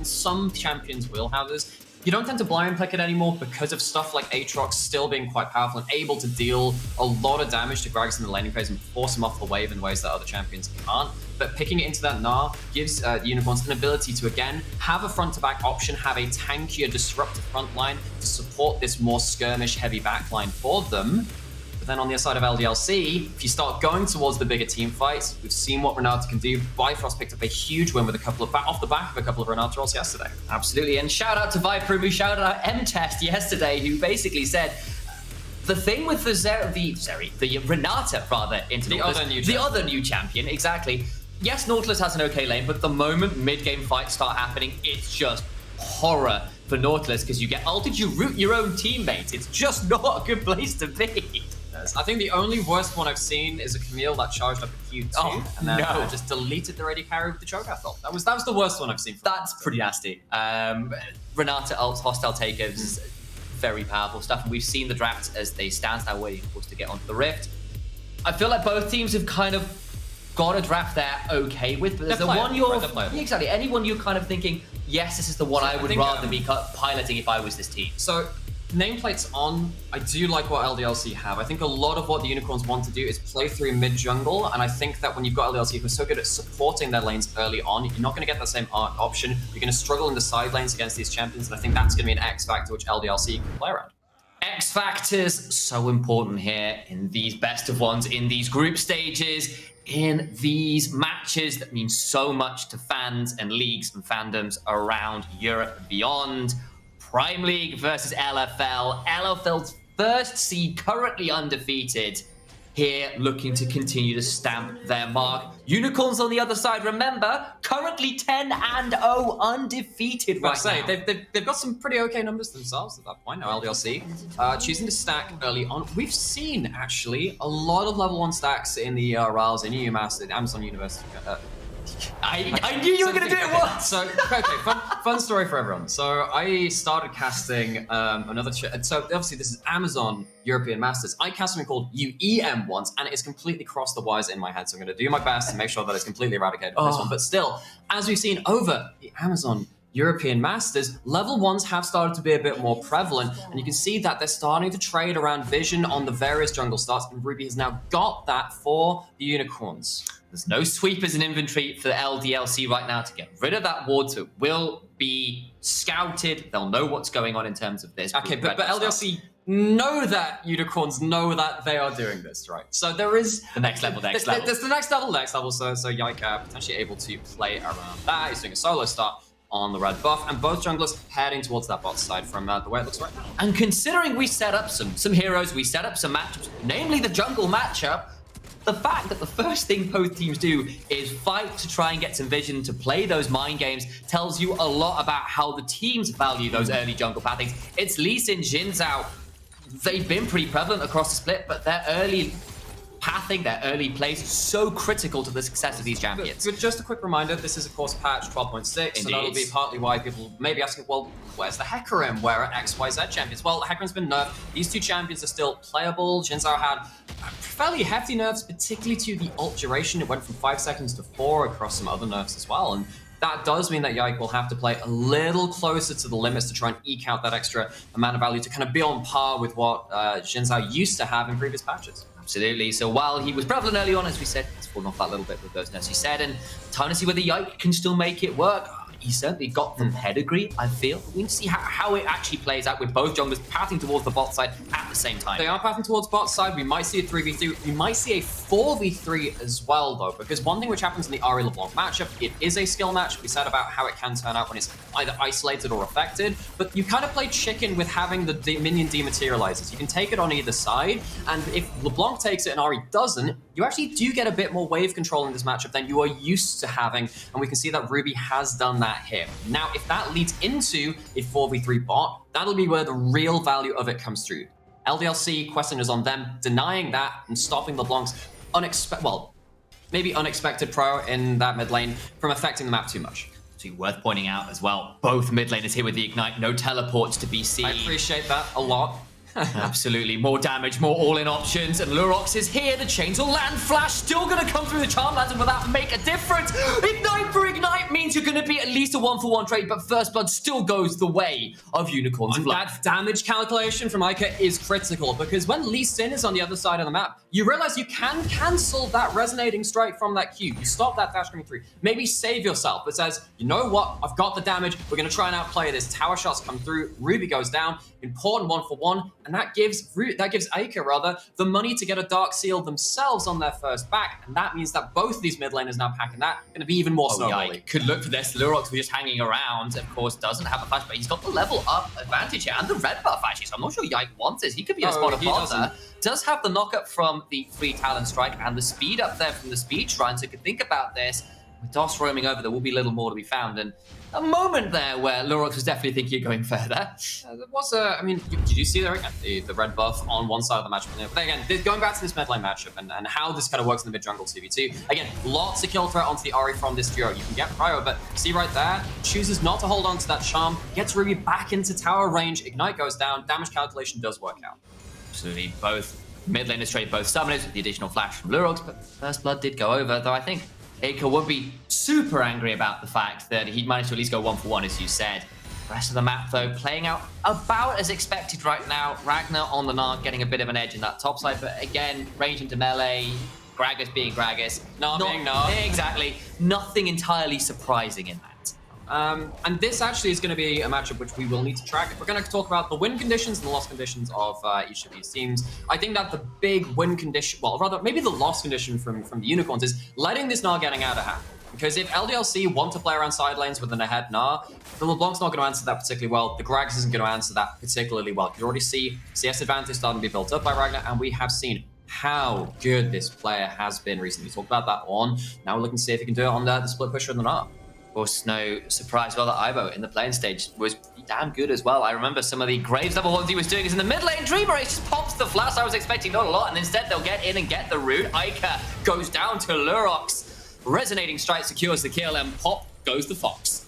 and some champions will have this. You don't tend to blind pick it anymore because of stuff like Aatrox still being quite powerful and able to deal a lot of damage to Gragas in the laning phase and force him off the wave in ways that other champions can't. But picking it into that Gnar gives Unicorns an ability to, again, have a front-to-back option, have a tankier, disruptive front line to support this more skirmish-heavy backline for them. But then on the other side of LDLC, if you start going towards the bigger team fights, we've seen what Renata can do. Bifrost picked up a huge win with a couple of off the back of a couple of Renata rolls yesterday. Absolutely, and shout out to Viper who shouted out M-Test yesterday, who basically said the thing with the Renata rather into the other new champion, exactly. Yes, Nautilus has an okay lane, but the moment mid-game fights start happening, it's just horror for Nautilus because you get ulted, you root your own teammates. It's just not a good place to be. I think the only worst one I've seen is a Camille that charged up a Q2 and then just deleted the ready carry with the Cho'Gath ult. That was the worst one I've seen. That's pretty nasty. Renata ults, hostile takeovers, very powerful stuff. And we've seen the draft as they stand now waiting, of course, to get onto the Rift. I feel like both teams have kind of got a draft they're okay with, but there's the one you're... exactly, anyone you're kind of thinking, yes, this is the one I would rather be piloting if I was this team. So, nameplates on, I do like what LDLC have. I think a lot of what the Unicorns want to do is play through mid-jungle, and I think that when you've got LDLC who are so good at supporting their lanes early on, you're not going to get that same option. You're going to struggle in the side lanes against these champions, and I think that's going to be an X factor which LDLC can play around. X factors, so important here in these best of ones, in these group stages, in these matches that mean so much to fans and leagues and fandoms around Europe and beyond. Prime League versus LFL. LFL's first seed, currently undefeated, here looking to continue to stamp their mark. Unicorns on the other side, remember, currently 10-0 undefeated right now. They've got some pretty okay numbers themselves at that point now, LDLC. Choosing to stack early on. We've seen, actually, a lot of level 1 stacks in the ERLs, in UMass, in Amazon University. I knew you were going to do it once! So, okay, fun story for everyone. So, I started casting so, obviously, this is Amazon European Masters. I cast something called UEM once, and it is completely crossed the wires in my head. So, I'm going to do my best to make sure that it's completely eradicated from this one. But still, as we've seen over the Amazon European Masters, level 1s have started to be a bit more prevalent, and you can see that they're starting to trade around vision on the various jungle starts, and Ruby has now got that for the Unicorns. There's no sweepers in inventory for the LDLC right now to get rid of that ward, so it will be scouted. They'll know what's going on in terms of this. Okay, but LDLC know that Unicorns know that they are doing this, right? So there is... the next level. There's the next level, so Yike potentially able to play around that. He's doing a solo start on the red buff, and both junglers heading towards that bot side from the way it looks right now. And considering we set up some heroes, we set up some matchups, namely the jungle matchup, the fact that the first thing both teams do is fight to try and get some vision to play those mind games tells you a lot about how the teams value those early jungle pathings. It's Lee Sin, Xin Zhao. They've been pretty prevalent across the split, but their early pathing, their early plays, so critical to the success of these champions. But just a quick reminder, this is of course patch 12.6, so that'll be partly why people may be asking, well, where's the Hecarim? Where are XYZ champions? Well, Hecarim's been nerfed. These two champions are still playable. Xin Zhao had fairly hefty nerfs, particularly to the ult duration. It went from 5 seconds to 4 across some other nerfs as well, and that does mean that Yike will have to play a little closer to the limits to try and eke out that extra amount of value to kind of be on par with what Xin Zhao used to have in previous patches. Absolutely. So while he was prevalent early on, as we said, he's fallen off that little bit with those nerfs he said, and time to see whether Yike can still make it work. He certainly got the pedigree, I feel. We need to see how it actually plays out with both junglers pathing towards the bot side at the same time. They are pathing towards bot side. We might see a 3v3. We might see a 4v3 as well, though, because one thing which happens in the Ahri LeBlanc matchup, it is a skill match. We said about how it can turn out when it's either isolated or affected, but you kind of play chicken with having the minion dematerializers. You can take it on either side, and if LeBlanc takes it and Ahri doesn't, you actually do get a bit more wave control in this matchup than you are used to having, and we can see that Ruby has done that here. Now, if that leads into a 4v3 bot, that'll be where the real value of it comes through. LDLC, question is on them denying that and stopping LeBlanc's maybe unexpected pro in that mid lane from affecting the map too much. So worth pointing out as well, both mid laners here with the Ignite, no teleports to be seen. I appreciate that a lot. Absolutely, more damage, more all-in options, and Lurox is here. The chains will land. Flash still going to come through the Charm Lantern. Will that make a difference? Ignite for Ignite means you're going to be at least a 1-for-1 trade, but First Blood still goes the way of Unicorns. And that damage calculation from Ica is critical, because when Lee Sin is on the other side of the map, you realize you can cancel that resonating strike from that Q. You stop that dash coming through. Maybe save yourself, but says, you know what? I've got the damage. We're going to try and outplay this. Tower shots come through. Ruby goes down. Important 1-for-1, and that gives Ica the money to get a Dark Seal themselves on their first back, and that means that both of these mid laners now packing that going to be even more snowballing. Could look for this. Lurox was just hanging around. Of course, doesn't have a flash, but he's got the level up advantage here and the red buff actually. So I'm not sure Yike wants this. He could be a spot apart there. Does have the knockup from the free Talon Strike and the speed up there from the Speed Shrine, so could think about this. With DOS roaming over, there will be little more to be found, and a moment there where Lurox was definitely thinking of going further. There was a, I mean, did you see there again, the red buff on one side of the matchup? But again, going back to this mid lane matchup and how this kind of works in the mid jungle 2v2, again, lots of kill threat onto the Ahri from this duo. You can get Cryo, but see right there, chooses not to hold on to that charm, gets Ruby back into tower range, Ignite goes down, damage calculation does work out. Absolutely, both mid laners trade both summoners with the additional flash from Lurox, but First Blood did go over, though I think Ica would be super angry about the fact that he managed to at least go 1-for-1, as you said. The rest of the map, though, playing out about as expected right now. Ragnar on the Narc getting a bit of an edge in that top side, but again, range into melee, Gragas being Gragas. Not being Narc. Exactly. Nothing entirely surprising in that. And this actually is going to be a matchup which we will need to track. If we're going to talk about the win conditions and the loss conditions of each of these teams, I think that the big win condition, well, rather, maybe the loss condition from the Unicorns is letting this Gnar getting out of hand. Because if LDLC want to play around side lanes with an ahead Gnar, the LeBlanc's not going to answer that particularly well. The Gragas isn't going to answer that particularly well. You can already see CS advantage starting to be built up by Ragnar, and we have seen how good this player has been recently. We talked about that on. Now we're looking to see if he can do it on the split pusher and the Gnar. Of course, no surprise, well, that Ivo in the playing stage was damn good as well. I remember some of the Graves level ones he was doing is in the mid lane. Dreamer Ace just pops the flash. I was expecting not a lot, and instead they'll get in and get the root. Ica goes down to Lurox. Resonating strike secures the kill, and pop goes the Fox.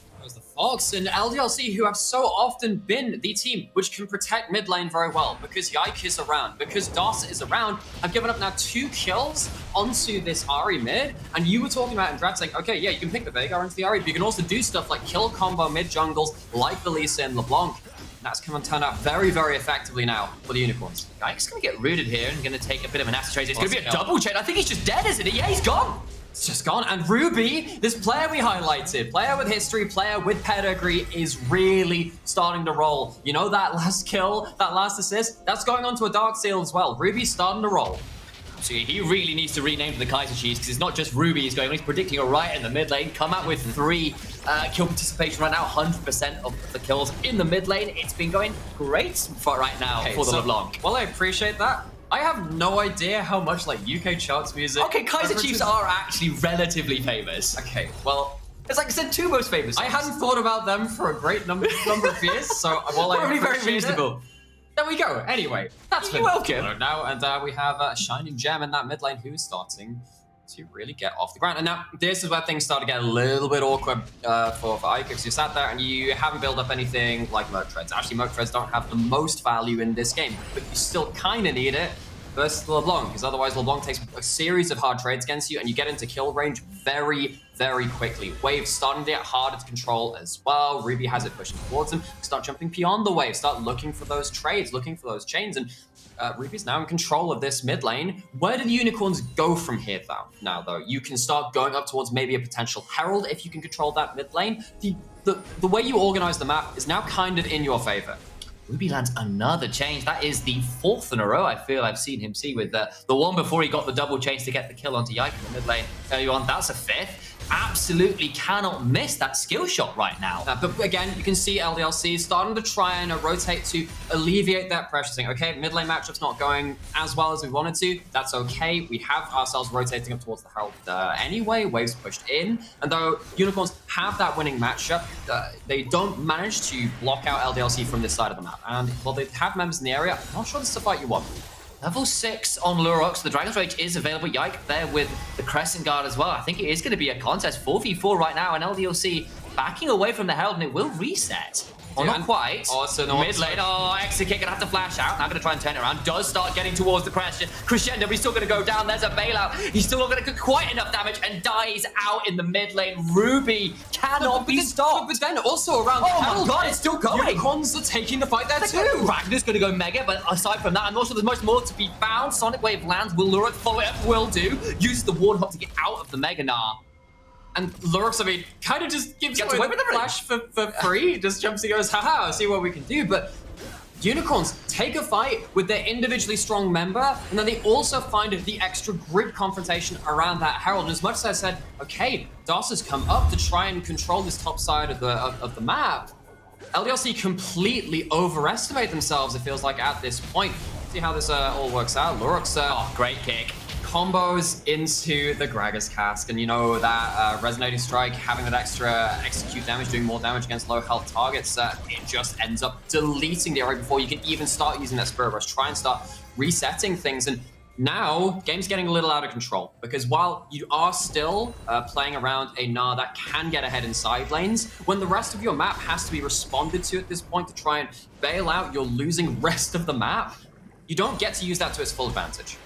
Fox and LDLC, who have so often been the team which can protect mid lane very well, because Yike is around, because DOS is around, have given up now 2 kills onto this Ahri mid, and you were talking about in draft saying, okay, yeah, you can pick the Veigar into the Ahri, but you can also do stuff like kill combo mid jungles like the Lee Sin and LeBlanc. That's going to turn out very, very effectively now for the Unicorns. Yike's going to get rooted here and going to take a bit of an acid trade. It's going to be a double chain. I think he's just dead, isn't he? Yeah, he's gone. It's just gone. And Ruby, this player we highlighted, player with history, player with pedigree, is really starting to roll. You know, that last kill, that last assist, that's going on to a Dark Seal as well. Ruby's starting to roll. So he really needs to rename the Kaiser Cheese, because it's not just Ruby he's going on, he's predicting a riot in the mid lane, come out with 3 kill participation right now, 100% of the kills in the mid lane. It's been going great for right now for the LeBlanc. Well, I appreciate that. I have no idea how much like UK charts music. Okay, Kaiser Chiefs are actually relatively famous. Okay, well, it's like I said, 2 most famous songs. I hadn't thought about them for a great number of years, so while I probably very reasonable. There we go. Anyway, that's You're welcome. Now, and we have a Shining Gem in that mid lane who's starting to really get off the ground. And now this is where things start to get a little bit awkward for Ica, because you sat there and you haven't built up anything like Merc Treads. Actually, Merc Treads don't have the most value in this game, but you still kind of need it versus LeBlanc, because otherwise LeBlanc takes a series of hard trades against you and you get into kill range very, very quickly. Wave's starting to get harder to control as well. Ruby has it pushing towards him. Start jumping beyond the wave, start looking for those trades, looking for those chains, and Ruby's now in control of this mid lane. Where do the Unicorns go from here though? You can start going up towards maybe a potential Herald if you can control that mid lane. The way you organize the map is now kind of in your favor. Ruby lands another change. That is the 4th in a row I feel I've seen him see, with the one before he got the double change to get the kill onto Yike in the mid lane. Tell you on, that's a 5th. Absolutely cannot miss that skill shot right now. But again, you can see LDLC starting to try and rotate to alleviate that pressure, saying, okay, mid lane matchup's not going as well as we wanted to. That's okay. We have ourselves rotating up towards the Herald anyway. Waves pushed in. And though Unicorns have that winning matchup, they don't manage to block out LDLC from this side of the map. And while they have members in the area, I'm not sure this is a fight you want. Level 6 on Lurox. The Dragon's Rage is available. Yike there with the Crescent Guard as well. I think it is going to be a contest 4v4 right now, and LDLC backing away from the Herald, and it will reset. Oh, not quite. Oh, so no. Mid lane. Oh, Exekick gonna have to flash out. Now gonna try and turn it around. Does start getting towards the crescendo, but he's still gonna go down. There's a bailout. He's still not gonna get quite enough damage and dies out in the mid lane. Ruby cannot be stopped. But then also around the my god, it's still going. Unicorns are taking the fight there too. Ragnar's gonna go mega, but aside from that, I'm not sure there's much more to be found. Sonic Wave lands. Will Lurok follow it up? Will do. Uses the Warthog to get out of the Mega Gnar. And Lurok's, I mean, kind of just gives Gets away away with the flash for free. Just jumps and goes, haha, see what we can do. But Unicorns take a fight with their individually strong member, and then they also find the extra group confrontation around that Herald. And as much as I said, okay, DOS has come up to try and control this top side of the map, LDLC completely overestimate themselves, it feels like, at this point. See how this all works out. Lurok's Great kick. Combos into the Gragas cask, and you know that resonating strike, having that extra execute damage, doing more damage against low health targets, it just ends up deleting the area before you can even start using that Spirit Rush. Try and start resetting things, and now game's getting a little out of control, because while you are still playing around a Gnar that can get ahead in side lanes, when the rest of your map has to be responded to at this point to try and bail out your losing rest of the map, you don't get to use that to its full advantage.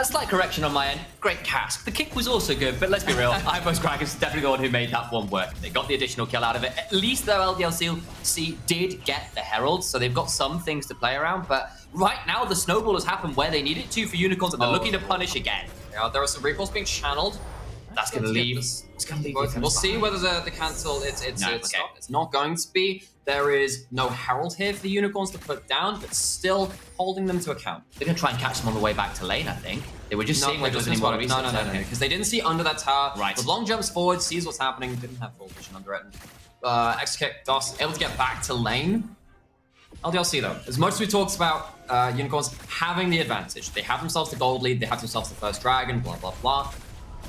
Slight correction on my end. Great cask. The kick was also good, but let's be real. Ivos Gragas is definitely the one who made that one work. They got the additional kill out of it. At least though, LDLC did get the Herald, so they've got some things to play around. But right now, the snowball has happened where they need it to for Unicorns, and they're looking to punish again. Yeah, there are some recalls being channeled. That's going to leave. It's going to leave. We'll see whether the cancel. It's not going to be. There is no Herald here for the Unicorns to put down, but still holding them to account. They're going to try and catch them on the way back to lane, I think. They were just seeing whether there was any more resets. No, because they didn't see under that tower. Right. The long jumps forward, sees what's happening, didn't have full vision under it. X-Kick, DOS, able to get back to lane. LDLC though, as much as we talked about Unicorns having the advantage, they have themselves the gold lead, they have themselves the first dragon, blah, blah, blah.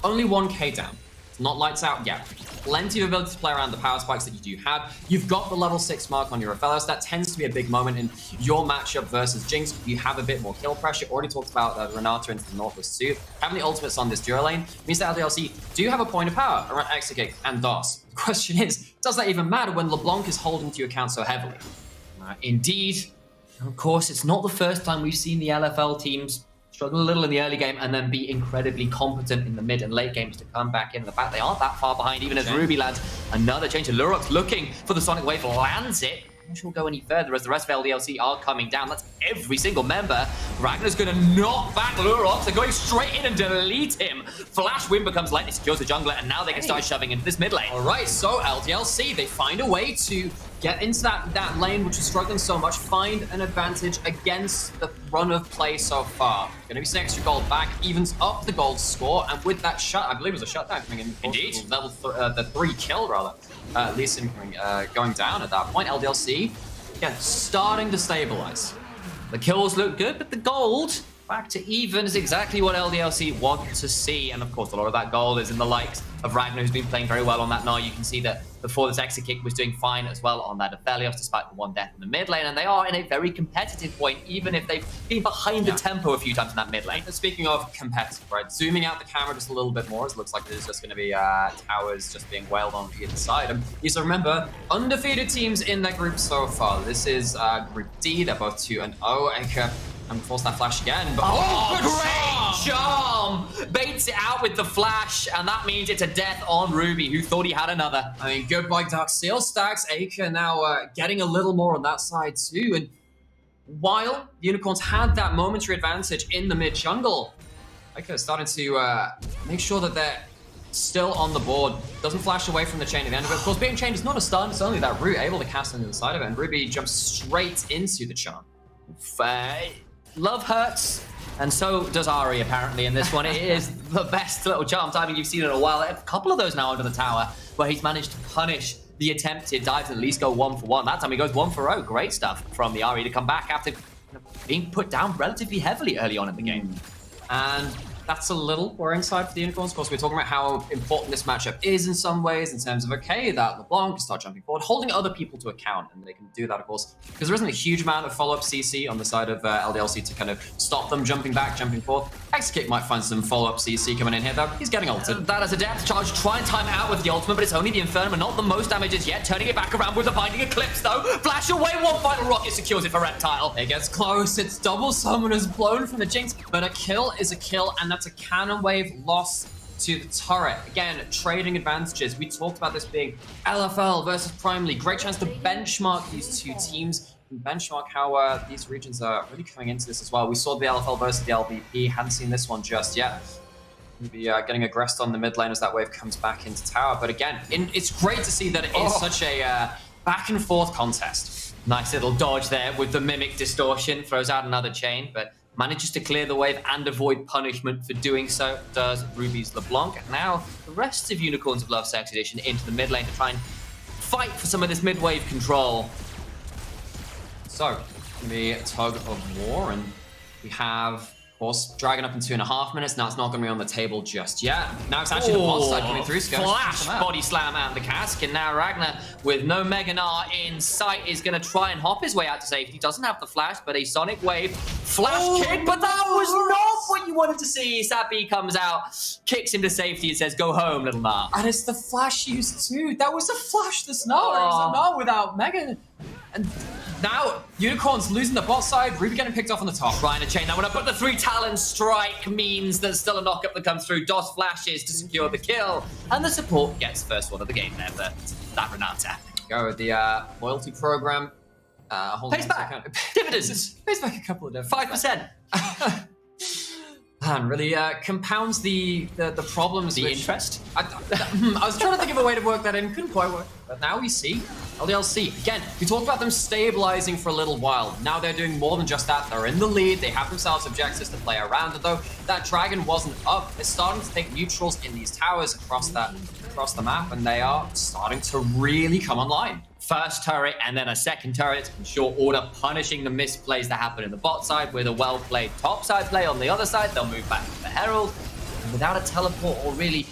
Only 1k down. It's not lights out yet. Plenty of ability to play around the power spikes that you do have. You've got the level 6 mark on your Aphelios. That tends to be a big moment in your matchup versus Jinx. You have a bit more kill pressure. Already talked about Renata into the Northwest suit. Having the ultimates on this duo lane means that LDLC do have a point of power around Exekick and DOS. The question is, does that even matter when LeBlanc is holding to your account so heavily? Indeed. Of course, it's not the first time we've seen the LFL teams struggle a little in the early game and then be incredibly competent in the mid and late games to come back in. The fact they aren't that far behind, even as Ruby lands another change. Lurok's looking for the Sonic Wave, lands it. I'm not sure we'll go any further as the rest of LDLC are coming down. That's every single member. Ragnar's going to knock back Lurok. They're going straight in and delete him. Flash Wind becomes lightning, secures the jungler, and now they can start shoving into this mid lane. All right, so LDLC, they find a way to get into that lane, which is struggling so much, find an advantage against the run of play so far. Gonna be some extra gold back, evens up the gold score, and with that shut, I believe it was a shutdown coming in. Indeed. The 3 kill, rather. Lee Sin going down at that point. LDLC, again, starting to stabilize. The kills look good, but the gold back to even is exactly what LDLC want to see. And of course, a lot of that gold is in the likes of Ragnar, who's been playing very well on that Gnar. You can see that before this Exekick was doing fine as well on that Aphelios, despite the one death in the mid lane. And they are in a very competitive point, even if they've been behind the tempo a few times in that mid lane. And speaking of competitive, right, zooming out the camera just a little bit more, it looks like there's just going to be towers just being wailed on either side. And you so remember, undefeated teams in that group so far. This is Group D, they're both 2-0. Anchor, and force that flash again. But great charm! Baits it out with the flash, and that means it's a death on Ruby, who thought he had another. I mean, goodbye Dark Seal stacks. Aker now getting a little more on that side too. And while the Unicorns had that momentary advantage in the mid jungle, Aker is starting to make sure that they're still on the board. Doesn't flash away from the chain at the end of it. Of course, being chained is not a stun, it's only that root able to cast into the side of it, and Ruby jumps straight into the charm. Love hurts, and so does Ari apparently in this one. It is the best little charm timing you've seen in a while. A couple of those now under the tower, where he's managed to punish the attempted dive and at least go 1-for-1. That time he goes 1-for-0. Great stuff from the Ari to come back after being put down relatively heavily early on in the game. And that's a little worrying side for the Unicorns. Of course, we're talking about how important this matchup is in some ways, in terms of, okay, that LeBlanc can start jumping forward, holding other people to account, and they can do that, of course, because there isn't a huge amount of follow-up CC on the side of LDLC to kind of stop them jumping back, jumping forth. X-Kick might find some follow-up CC coming in here, though. He's getting ulted. That is a depth charge. Try and time out with the ultimate, but it's only the Inferno, and not the most damages yet. Turning it back around with the Binding Eclipse, though. Flash away, one final rocket secures it for Reptile. It gets close. It's double summoners blown from the Jinx, but a kill is a kill, and that's a cannon wave loss to the turret. Again, trading advantages. We talked about this being LFL versus Prime League. Great chance to benchmark these two teams and benchmark how these regions are really coming into this as well. We saw the LFL versus the LVP. Hadn't seen this one just yet. Maybe getting aggressed on the mid lane as that wave comes back into tower. But again, it's great to see that it is such a back and forth contest. Nice little dodge there with the Mimic Distortion. Throws out another chain, but manages to clear the wave and avoid punishment for doing so. Does Ruby's LeBlanc. Now, the rest of Unicorns of Love Sex Edition into the mid lane to try and fight for some of this mid-wave control. So, the tug of war, and we have, of course, Dragon up in 2.5 minutes. Now it's not going to be on the table just yet. Now it's actually the bot side coming through. Flash body slam out the cask, and now Ragnar, with no Mega Gnar in sight, is going to try and hop his way out to safety. Doesn't have the flash, but a Sonic Wave flash kick, but that was not what you wanted to see. Sappy comes out, kicks him to safety, and says, "Go home, little Gnar." And it's the flash used too. That was a flash to Snow. It was a no without Mega. And now, Unicorns losing the bot side, Ruby getting picked off on the top. Trying to chain that one up, but the 3 Talon strike means there's still a knockup that comes through. DOS flashes to secure the kill, and the support gets first one of the game there, but that Renata. Go with the loyalty program. Pays back. Dividends. Pays back a couple of dividends. 5%. And really compounds the problems. The interest? I was trying to think of a way to work that in, couldn't quite work. But now we see LDLC. Again, we talked about them stabilizing for a little while. Now they're doing more than just that. They're in the lead. They have themselves objectives to play around it, though. That Dragon wasn't up. They're starting to take neutrals in these towers across the map, and they are starting to really come online. First turret and then a second turret in short order, punishing the misplays that happen in the bot side with a well-played top side play on the other side. They'll move back to the Herald. And without a teleport or really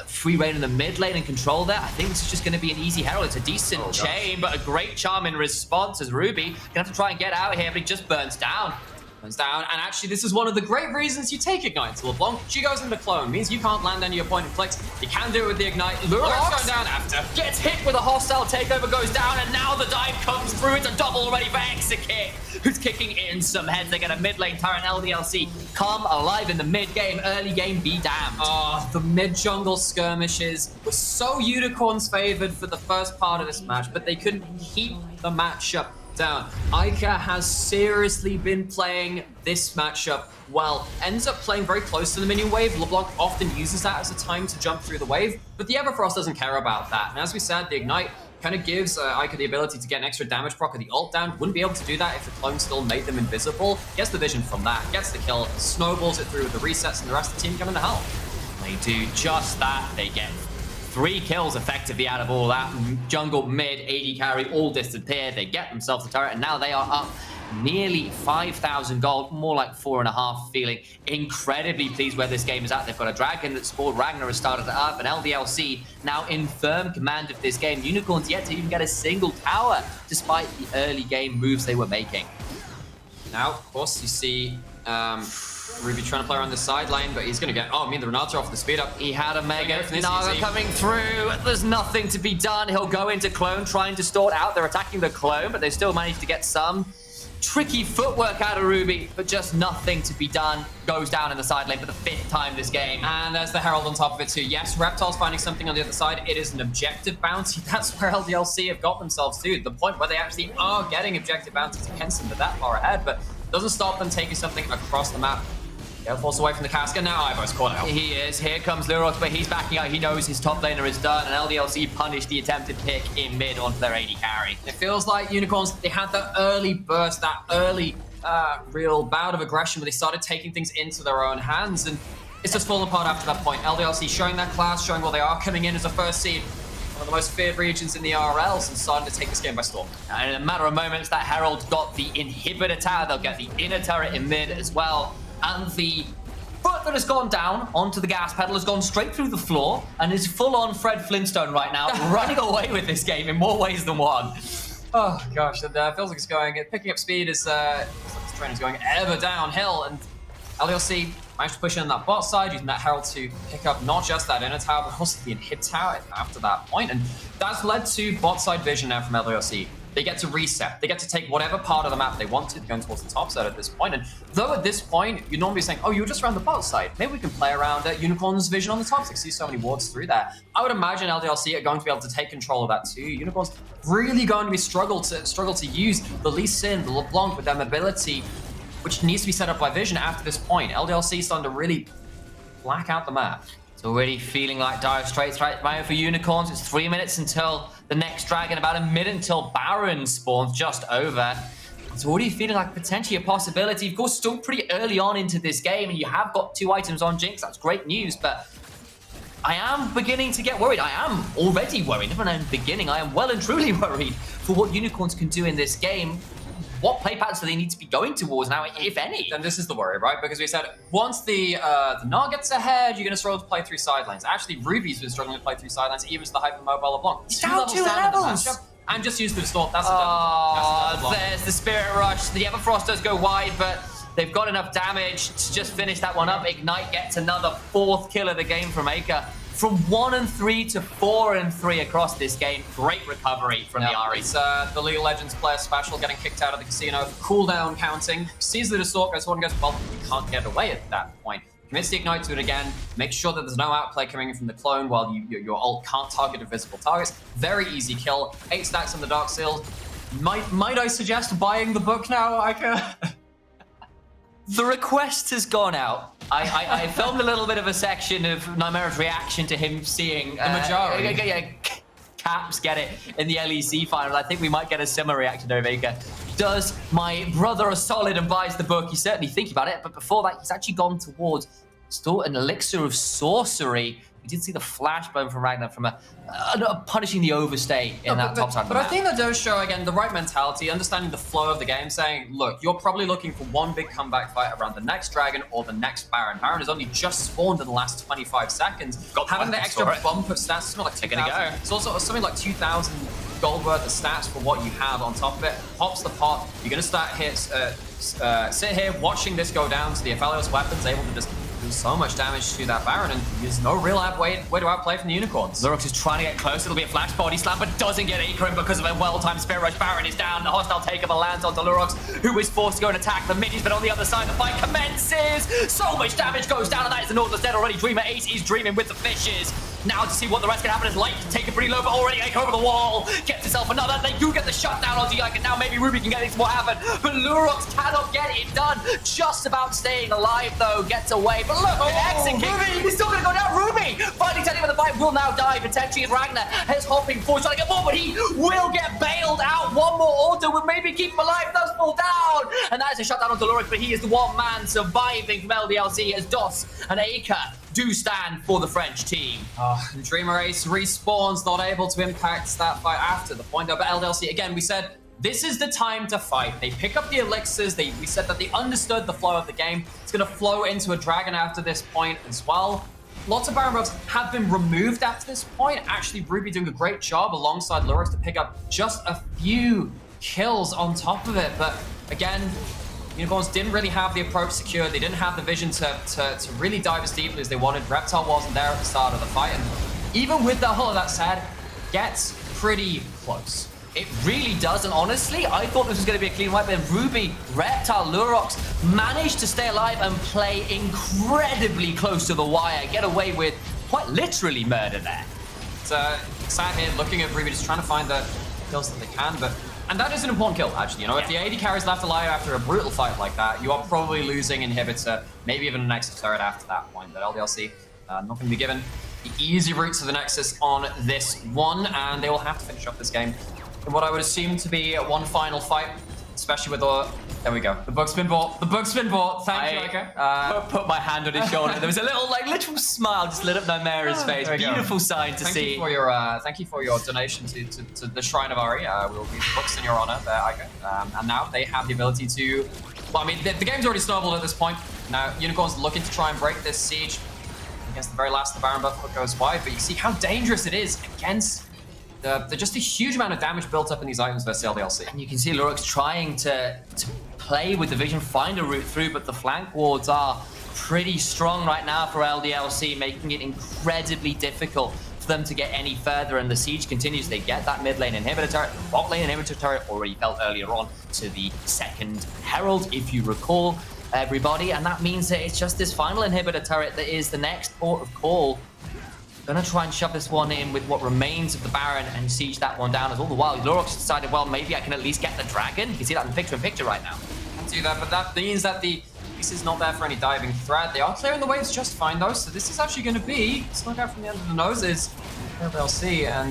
free reign in the mid lane and control there, I think this is just going to be an easy Herald. It's a decent chain, but a great charm in response as Ruby going to have to try and get out here, but he just burns down. And actually, this is one of the great reasons you take Ignite to LeBlanc. She goes into clone, means you can't land any your point and clicks. You can do it with the Ignite. Lurox going down after. Gets hit with a hostile takeover, goes down, and now the dive comes through. It's a double ready for Exekick, who's kicking in some heads. They get a mid lane turret. LDLC come alive in the mid game. Early game, be damned. Oh, the mid jungle skirmishes were so Unicorns favored for the first part of this match, but they couldn't keep the matchup down. Ica has seriously been playing this matchup well. Ends up playing very close to the minion wave. LeBlanc often uses that as a time to jump through the wave, but the Everfrost doesn't care about that. And as we said, the Ignite kind of gives Ica the ability to get an extra damage proc of the ult down. Wouldn't be able to do that if the clone still made them invisible. Gets the vision from that, gets the kill, snowballs it through with the resets, and the rest of the team come into hell. They do just that. They get 3 kills effectively out of all that. Jungle, mid, AD carry, all disappear. They get themselves a turret, and now they are up nearly 5,000 gold, more like 4.5, feeling incredibly pleased where this game is at. They've got a Dragon that spawned, Ragnar has started it up, and LDLC now in firm command of this game. Unicorns yet to even get a single tower, despite the early game moves they were making. Now, of course, you see Ruby trying to play around the side lane, but he's going to get, the Renata off the speed up. He had a Mega Gnar coming through. There's nothing to be done. He'll go into clone, trying to distort out. They're attacking the clone, but they still managed to get some tricky footwork out of Ruby, but just nothing to be done. Goes down in the side lane for the 5th time this game. And there's the Herald on top of it too. Yes, Reptile's finding something on the other side. It is an objective bounty. That's where LDLC have got themselves to, the point where they actually are getting objective bounties against them. They're that far ahead, but doesn't stop them taking something across the map. They'll force away from the cask, and now Ivo's caught out. He is. Here comes Lurox, but he's backing out. He knows his top laner is done, and LDLC punished the attempted pick in mid onto their AD carry. It feels like Unicorns, they had that early burst, that early real bout of aggression where they started taking things into their own hands, and it's just fallen apart after that point. LDLC showing that class, showing what they are, coming in as a first seed. One of the most feared regions in the RLs, and starting to take this game by storm. And in a matter of moments, that Herald got the inhibitor tower. They'll get the inner turret in mid as well. And the foot Alpha has gone down onto the gas pedal, has gone straight through the floor, and is full-on Fred Flintstone right now, running away with this game in more ways than one. Oh gosh, it feels like it's going, picking up speed as this train is going ever downhill, and LDLC managed to push in that bot side, using that Herald to pick up not just that inner tower, but also the inhib tower after that point, and that's led to bot side vision now from LDLC. They get to reset. They get to take whatever part of the map they want to. They're going towards the top side at this point. And though at this point, you'd normally be saying, oh, you're just around the bot side. Maybe we can play around Unicorn's vision on the top. So you see so many wards through there. I would imagine LDLC are going to be able to take control of that too. Unicorn's really going to be struggle to use the Lee Sin, the LeBlanc with their mobility, which needs to be set up by vision after this point. LDLC starting to really black out the map. It's already feeling like dire straits right now for Unicorns. It's 3 minutes until the next dragon, about a minute until Baron spawns, just over. It's already feeling like potentially a possibility. Of course, still pretty early on into this game, and you have got 2 items on Jinx. That's great news, but I am beginning to get worried. I am already worried. Never mind beginning. I am well and truly worried for what Unicorns can do in this game. What play patterns do they need to be going towards now, if any? And this is the worry, right? Because we said once the Gnar gets ahead, you're going to struggle to play through sidelines. Actually, Ruby's been struggling to play through sidelines, even as the Hypermobile LeBlanc. He's down 2 levels! And just use the distort. That's There's the Spirit Rush. The Everfrost does go wide, but they've got enough damage to just finish that one up. Ignite gets another 4th kill of the game from Aker. From 1-3 to 4-3 across this game. Great recovery from the Ahri. It's the League of Legends player special getting kicked out of the casino. Cooldown counting. Sees the distort, goes forward and goes, well, you can't get away at that point. Commits the Ignite to it again. Make sure that there's no outplay coming in from the clone while your ult can't target invisible targets. Very easy kill. 8 stacks on the Dark Seal. Might I suggest buying the book now, Aika? The request has gone out. I filmed a little bit of a section of Nymera's reaction to him seeing the majority. Caps get it in the LEC final. I think we might get a similar reaction to Aker. Does my brother a solid and buys the book? He's certainly thinking about it, but before that, he's actually gone towards still an elixir of sorcery. We did see the flashbone from Ragnar from punishing the overstay in that top side of the map. But I think that does show, again, the right mentality, understanding the flow of the game, saying, look, you're probably looking for one big comeback fight around the next dragon or the next Baron. Baron has only just spawned in the last 25 seconds. Having the extra bump of stats, it's not like 2,000. It's also something like 2,000 gold worth of stats for what you have on top of it. Pops the pot. You're going to start sit here watching this go down to the Aphelios weapons, able to just do so much damage to that Baron, and there's no real way to outplay from the Unicorns. Lurox is trying to get close. It'll be a flash body slam, but doesn't get Aker in because of a well-timed Spirit Rush. Baron is down. The hostile takeover lands onto Lurox, who is forced to go and attack the minions, but on the other side, the fight commences. So much damage goes down, and that is the Northern's dead already. Dreamer Ace is dreaming with the fishes. Now to see what the rest can happen is Light taken pretty low, but already Aker over the wall. Gets himself another. They do get the shutdown onto Yike, and now maybe Ruby can get into what happened. But Lurox cannot get it done. Just about staying alive, though. Gets away. But look, exit kick. Ruby! He's still going to go down. Ruby finally telling him the fight will now die. Potentially Ragnar is hopping forward, trying to get more, but he will get bailed out. One more auto will maybe keep him alive. Does fall down. And that is a shutdown onto Lurox, but he is the one man surviving from LDLC as DOS and Aker do stand for the French team. Dreamer Ace respawns, not able to impact that fight after the point. But LDLC, again, we said this is the time to fight. They pick up the elixirs. We said that they understood the flow of the game. It's going to flow into a dragon after this point as well. Lots of Baron buffs have been removed after this point. Actually, Ruby doing a great job alongside Lurox to pick up just a few kills on top of it. But again, Unicorns didn't really have the approach secured. They didn't have the vision to really dive as deeply as they wanted. Reptile wasn't there at the start of the fight. And even with all of that said, gets pretty close. It really does, and honestly, I thought this was going to be a clean wipe, but Ruby, Reptile, Lurox managed to stay alive and play incredibly close to the wire, get away with quite literally murder there. So, Sam here looking at Ruby, just trying to find the kills that they can, and that is an important kill, actually. You know, if the AD carries left alive after a brutal fight like that, you are probably losing inhibitor, maybe even an Nexus turret after that point. But LDLC, not going to be given the easy route to the Nexus on this one, and they will have to finish up this game in what I would assume to be one final fight, especially with the... There we go. The book's been bought. The book's been bought. Thank you, Aker. Put my hand on his shoulder. There was a little, literal smile just lit up Nymera's face. Beautiful sign to see. Thank you for your donation to the Shrine of Ahri. We will read the books in your honor there, Aker. And now they have the ability to Well, I mean, the game's already snowballed at this point. Now, Unicorns looking to try and break this siege. Against the very last, the Baron buff hook goes wide, but you see how dangerous it is against just a huge amount of damage built up in these items versus LDLC. And you can see Lurox trying to play with the vision, find a route through, but the flank wards are pretty strong right now for LDLC, making it incredibly difficult for them to get any further, and the siege continues. They get that mid lane inhibitor turret, the bot lane inhibitor turret already fell earlier on to the second Herald, if you recall, everybody, and that means that it's just this final inhibitor turret that is the next port of call. Gonna try and shove this one in with what remains of the Baron and siege that one down, as all the while Lurox decided, well, maybe I can at least get the dragon. You can see that in picture right now. Can't do that, but that means that the piece is not there for any diving threat. They are clearing the waves just fine though, so this is actually going to be snuck out from the end of the noses. LDLC, and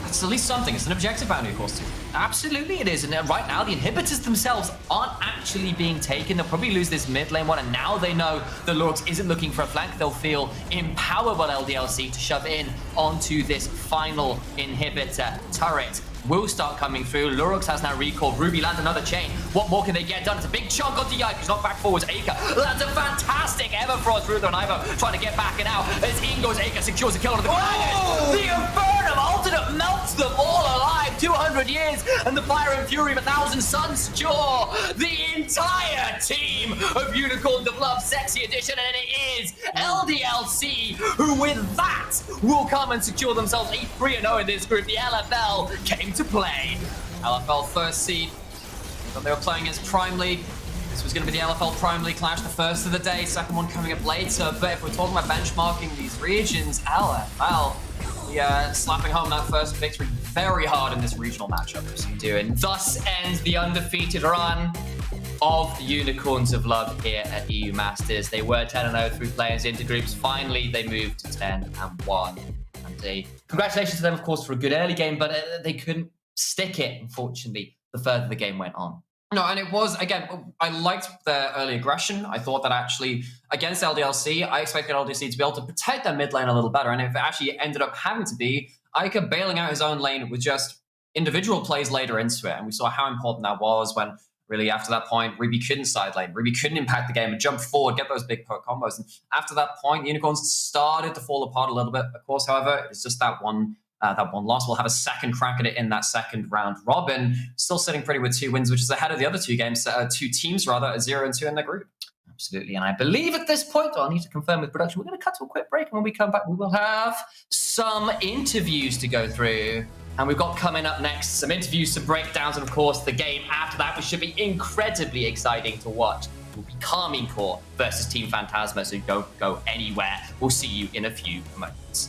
it's at least something. It's an objective bounty, of course, too. Absolutely it is, and right now the inhibitors themselves aren't actually being taken. They'll probably lose this mid lane one, and now they know that Lurox isn't looking for a flank. They'll feel empowered by LDLC to shove in onto this final inhibitor turret. Will start coming through. Lurox has now recalled. Ruby lands another chain. What more can they get done? It's a big chunk onto Yike, who's not back forwards. Aika lands a fantastic Everfrost through on Ivo, trying to get back and out. As in goes Aika, secures a kill on the dragon. The Infernum Ultimate melts them all alive. 200 years, and the Fire and Fury of 1,000 Suns secure the entire team of Unicorns of Love Sexy Edition, and it is LDLC who, with that, will come and secure themselves a 3-0 in this group. The LFL came to play. LFL first seed. But they were playing against Prime League. This was going to be the LFL Prime League clash, the first of the day, second one coming up later. But if we're talking about benchmarking these regions, LFL, slapping home that first victory very hard in this regional matchup. And thus ends the undefeated run of the Unicorns of Love here at EU Masters. They were 10-0 through players into groups. Finally, they moved to 10-1. And congratulations to them, of course, for a good early game, but they couldn't stick it, unfortunately, the further the game went on. No, and it was, again, I liked the early aggression. I thought that actually, against LDLC, I expected LDLC to be able to protect their mid lane a little better. And if it actually ended up having to be, Ica bailing out his own lane with just individual plays later into it. And we saw how important that was when, really, after that point, Ruby couldn't side lane. Ruby couldn't impact the game and jump forward, get those big poke combos. And after that point, Unicorns started to fall apart a little bit. Of course, however, it's just that one loss. We'll have a second crack at it in that second round robin. Still sitting pretty with 2 wins, which is ahead of the other 2 games, 2 teams rather, at 0-2 in their group. Absolutely, and I believe at this point, I'll need to confirm with production, we're going to cut to a quick break, and when we come back, we will have some interviews to go through. And we've got coming up next some interviews, some breakdowns, and of course the game after that, which should be incredibly exciting to watch. It will be Karmine Corp versus Team Phantasma, so don't go anywhere. We'll see you in a few moments.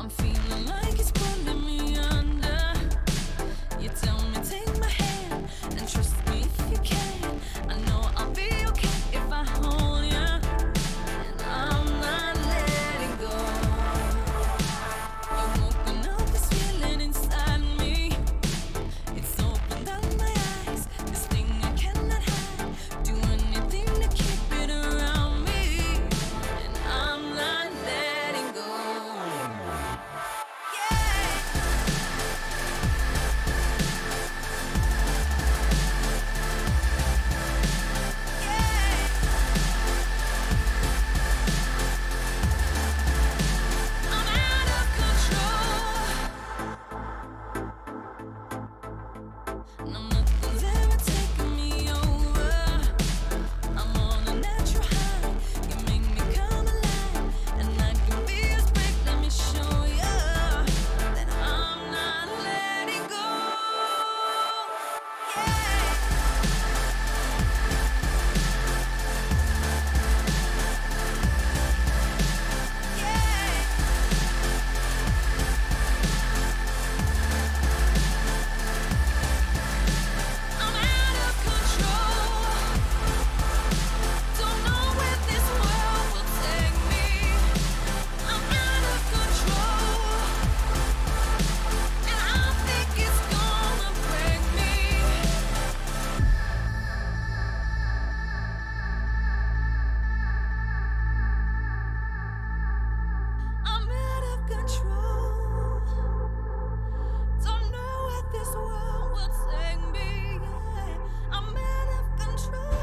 I'm feeling like it's pulling me under. You tell me take my hand and trust me if you can. I know I'll be okay if I hold you, and I'm not letting go. You've woken up this feeling inside me. It's opened up my eyes, this thing I cannot hide. Do anything to keep it around me, and I'm not letting go. I'm out of control. No, nothing's ever taken me over. I'm on a natural high. You make me come alive, and I can be as brave. Let me show you that I'm not letting go. I'm out of control. Don't know where this world will take me. I'm out of control, and I think it's gonna break me. I'm out of control. Don't know where this world will take me. I'm out of control.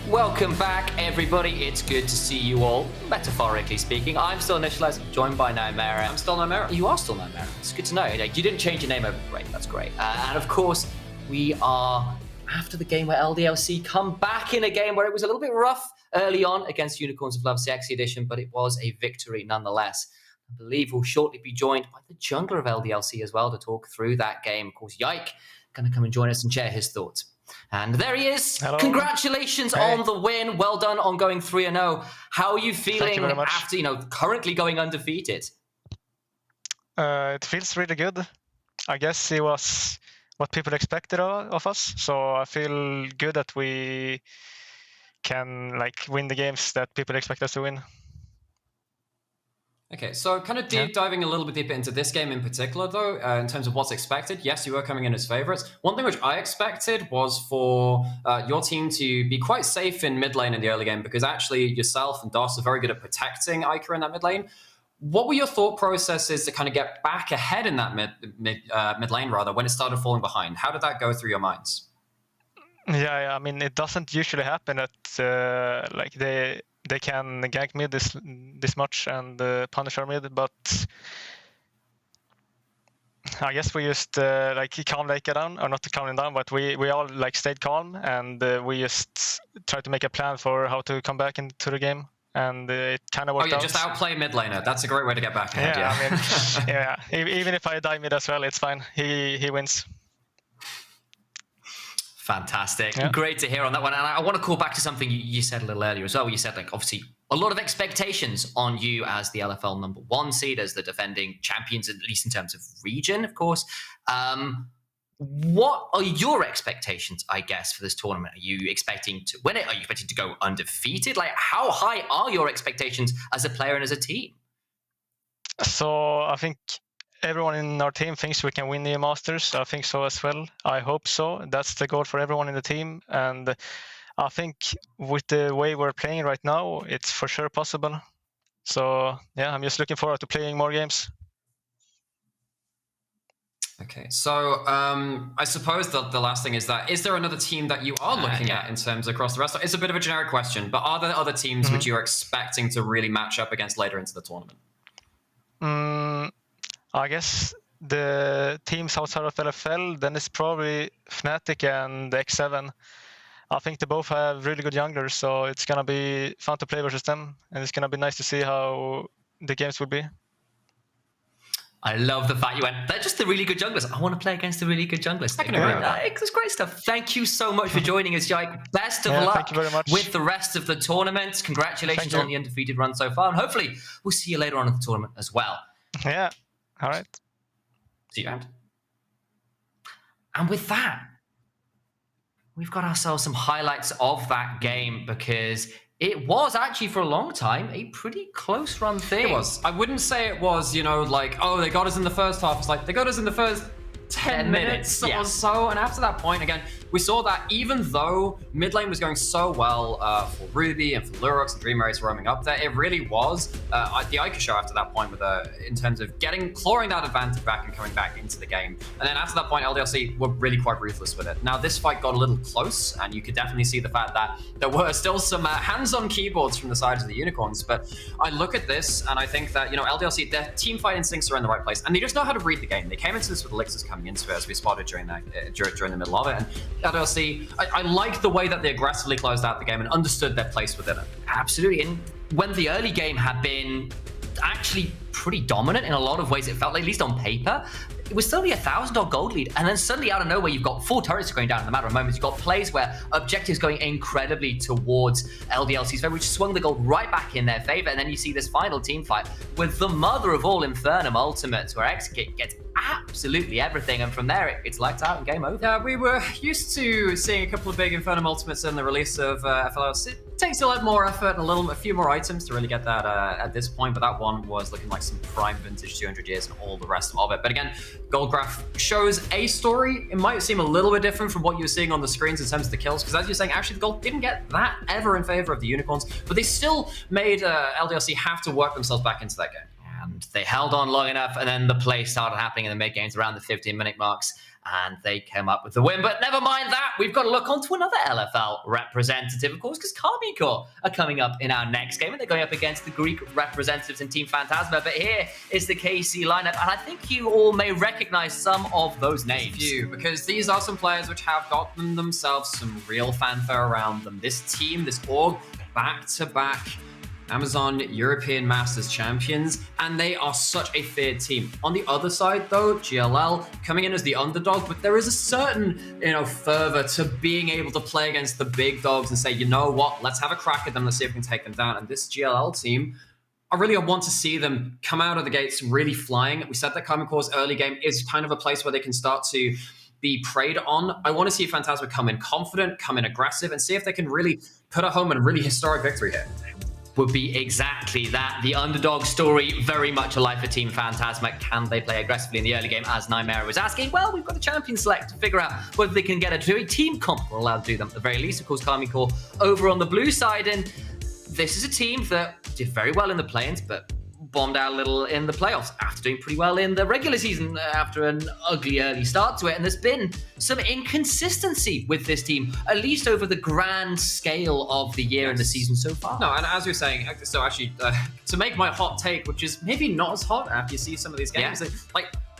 Welcome back, everybody. It's good to see you all, metaphorically speaking. I'm still Initialize, joined by Nightmare. I'm still Nightmare. You are still Nightmare. It's good to know. Like, you didn't change your name over the break. That's great. And of course, we are after the game where LDLC come back in a game where it was a little bit rough early on against Unicorns of Love Sexy Edition, but it was a victory nonetheless. I believe we'll shortly be joined by the jungler of LDLC as well to talk through that game. Of course, Yike going to come and join us and share his thoughts. And there he is. Hello. Congratulations Hey. on the win. Well done on going 3-0. How are you feeling very much. after, currently going undefeated? It feels really good. I guess it was what people expected of us. So I feel good that we can win the games that people expect us to win. Okay, so kind of diving a little bit deeper into this game in particular, though, in terms of what's expected. Yes, you were coming in as favorites. One thing which I expected was for your team to be quite safe in mid lane in the early game, because actually yourself and DOS are very good at protecting Iker in that mid lane. What were your thought processes to kind of get back ahead in that mid lane, rather, when it started falling behind? How did that go through your minds? Yeah, I mean, it doesn't usually happen that they can gank mid this much and punish our mid, but I guess we just calm Leica down, or not to calm him down, but we all stayed calm, and we just tried to make a plan for how to come back into the game, and it kind of worked out. Just outplay mid laner. That's a great way to get back ahead. Yeah, I mean, even if I die mid as well, it's fine. He wins. Fantastic. Yeah. Great to hear on that one. And I want to call back to something you said a little earlier as well. You said, obviously, a lot of expectations on you as the LFL number 1 seed, as the defending champions, at least in terms of region, of course. What are your expectations, I guess, for this tournament? Are you expecting to win it? Are you expecting to go undefeated? How high are your expectations as a player and as a team? So I think everyone in our team thinks we can win the Masters. I think so as well. I hope so. That's the goal for everyone in the team. And I think with the way we're playing right now, it's for sure possible. So yeah, I'm just looking forward to playing more games. Okay, so I suppose the last thing is there another team that you are looking at in terms across the rest? It's a bit of a generic question, but are there other teams which you're expecting to really match up against later into the tournament? I guess the teams outside of LFL, then it's probably Fnatic and X7. I think they both have really good junglers, so it's going to be fun to play versus them, and it's going to be nice to see how the games will be. I love the fact you went, they're just the really good junglers. I want to play against the really good junglers. I can agree with that. It's great stuff. Thank you so much for joining us, Jake. Best of luck thank you very much. with the rest of the tournament. Congratulations Thank you. on the undefeated run so far. And hopefully we'll see you later on in the tournament as well. Yeah. All right. See you around. And with that, we've got ourselves some highlights of that game because it was actually for a long time a pretty close run thing. It was. I wouldn't say it was, like, oh, they got us in the first half. It's like, they got us in the first 10 minutes yeah. or so. And after that point, again, we saw that even though mid lane was going so well for Ruby and for Lurox and Dream Race roaming up there, it really was the Ica show after that point with in terms of clawing that advantage back and coming back into the game. And then after that point, LDLC were really quite ruthless with it. Now, this fight got a little close, and you could definitely see the fact that there were still some hands-on keyboards from the sides of the Unicorns. But I look at this, and I think that, LDLC, their team fight instincts are in the right place, and they just know how to read the game. They came into this with elixirs coming into it, as we spotted during the middle of it. And LDLC, I like the way that they aggressively closed out the game and understood their place within it. Absolutely. And when the early game had been actually pretty dominant in a lot of ways, it felt like, at least on paper, it was still only $1,000 gold lead. And then suddenly out of nowhere, you've got 4 turrets going down in a matter of moments. You've got plays where objectives going incredibly towards LDLC's favor, which swung the gold right back in their favor. And then you see this final team fight with the mother of all Infernum ultimates, where Exekit gets absolutely everything. And from there, it's lights out and game over. Yeah, we were used to seeing a couple of big Infernum ultimates in the release of FLOS. It takes a lot more effort and a few more items to really get that at this point, but that one was looking like some prime vintage 200 years and all the rest of it. But again, Goldgraph shows a story. It might seem a little bit different from what you were seeing on the screens in terms of the kills, because as you're saying, actually the gold didn't get that ever in favor of the Unicorns, but they still made LDLC have to work themselves back into that game. And they held on long enough, and then the play started happening in the mid games around the 15-minute marks, and they came up with the win. But never mind that, we've got to look on to another LFL representative, of course, because Karmine Corp are coming up in our next game, and they're going up against the Greek representatives in Team Phantasma. But here is the KC lineup, and I think you all may recognize some of those names. Few, because these are some players which have gotten themselves some real fanfare around them. This team, this org, back-to-back Amazon European Masters champions, and they are such a feared team. On the other side, though, GLL coming in as the underdog, but there is a certain, fervor to being able to play against the big dogs and say, you know what, let's have a crack at them, let's see if we can take them down. And this GLL team, I really want to see them come out of the gates really flying. We said that Karmine Corp's early game is kind of a place where they can start to be preyed on. I want to see Phantasma come in confident, come in aggressive, and see if they can really put a home and really historic victory here. Would be exactly that. The underdog story, very much alive for Team Phantasma. Can they play aggressively in the early game, as Nightmare was asking? Well, we've got a champion select to figure out whether they can get a team comp. We're allowed to do them at the very least. Of course, Karmine Corp over on the blue side, and this is a team that did very well in the play-ins, but bombed out a little in the playoffs after doing pretty well in the regular season after an ugly early start to it. And there's been some inconsistency with this team, at least over the grand scale of the year and the season so far. No, and as you're saying, so actually, to make my hot take, which is maybe not as hot after you see some of these games,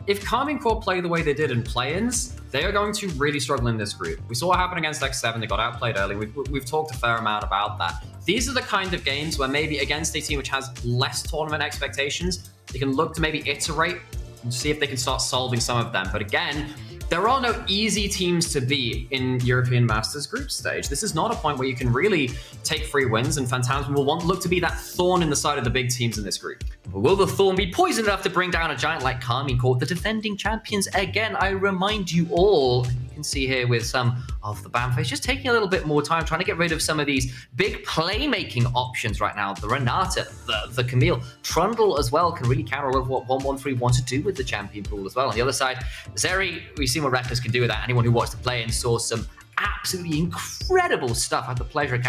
if Karmine Corp play the way they did in play-ins, they are going to really struggle in this group. We saw what happened against X7. They got outplayed early. We've talked a fair amount about that. These are the kind of games where maybe against a team which has less tournament expectations, they can look to maybe iterate and see if they can start solving some of them. But again, there are no easy teams to beat in European Masters group stage. This is not a point where you can really take free wins, and Phantasma will look to be that thorn in the side of the big teams in this group. Will the thorn be poisoned enough to bring down a giant like Karmine Corp, the defending champions? Again, I remind you all, you can see here with some of the Bamface just taking a little bit more time, trying to get rid of some of these big playmaking options right now. The Renata, the Camille, Trundle as well can really counter a lot of what 113 wants to do with the champion pool as well. On the other side, Zeri, we've seen what Reckless can do with that. Anyone who watched the play and saw some absolutely incredible stuff. I had the pleasure of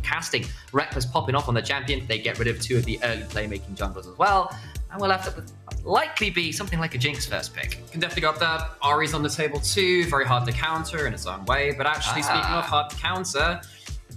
casting Reckless popping off on the champion. They get rid of 2 of the early playmaking junglers as well. And we'll have to likely be something like a Jinx first pick. Can definitely go up there. Ari's on the table too. Very hard to counter in its own way. But actually, speaking of hard to counter,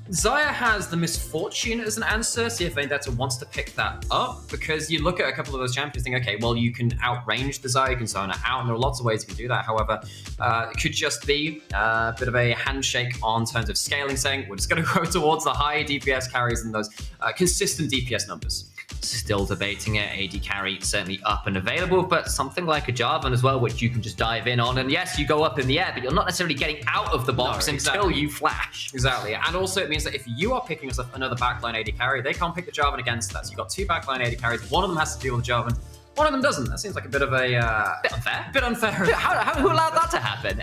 Xayah has the Misfortune as an answer. See if Vendetta wants to pick that up, because you look at a couple of those champions think, okay, well, you can outrange the Xayah, you can zone it out, and there are lots of ways you can do that. However, it could just be a bit of a handshake on terms of scaling, saying we're just going to go towards the high DPS carries and those consistent DPS numbers. still debating it. AD carry certainly up and available, but something like a Jarvan as well, which you can just dive in on. And yes, you go up in the air, but you're not necessarily getting out of the box until you flash. Exactly. And also it means that if you are picking yourself another backline AD carry, they can't pick the Jarvan against that. So you've got 2 backline AD carries. One of them has to deal with Jarvan. One of them doesn't. That seems like a bit of a... bit unfair. Bit unfair. Who allowed that to happen?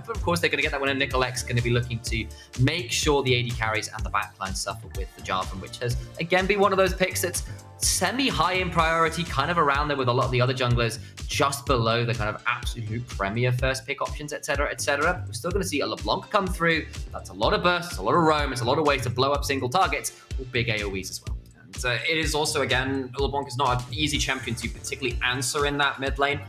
But of course, they're going to get that one, and Nicolex's going to be looking to make sure the AD carries and the backline suffer with the Jarvan, which has, again, been one of those picks that's semi-high in priority, kind of around there with a lot of the other junglers, just below the kind of absolute premier first pick options, etc., etc. We're still going to see a LeBlanc come through. That's a lot of bursts, it's a lot of roam, it's a lot of ways to blow up single targets, with big AoEs as well. It is also, again, LeBlanc is not an easy champion to particularly answer in that mid lane.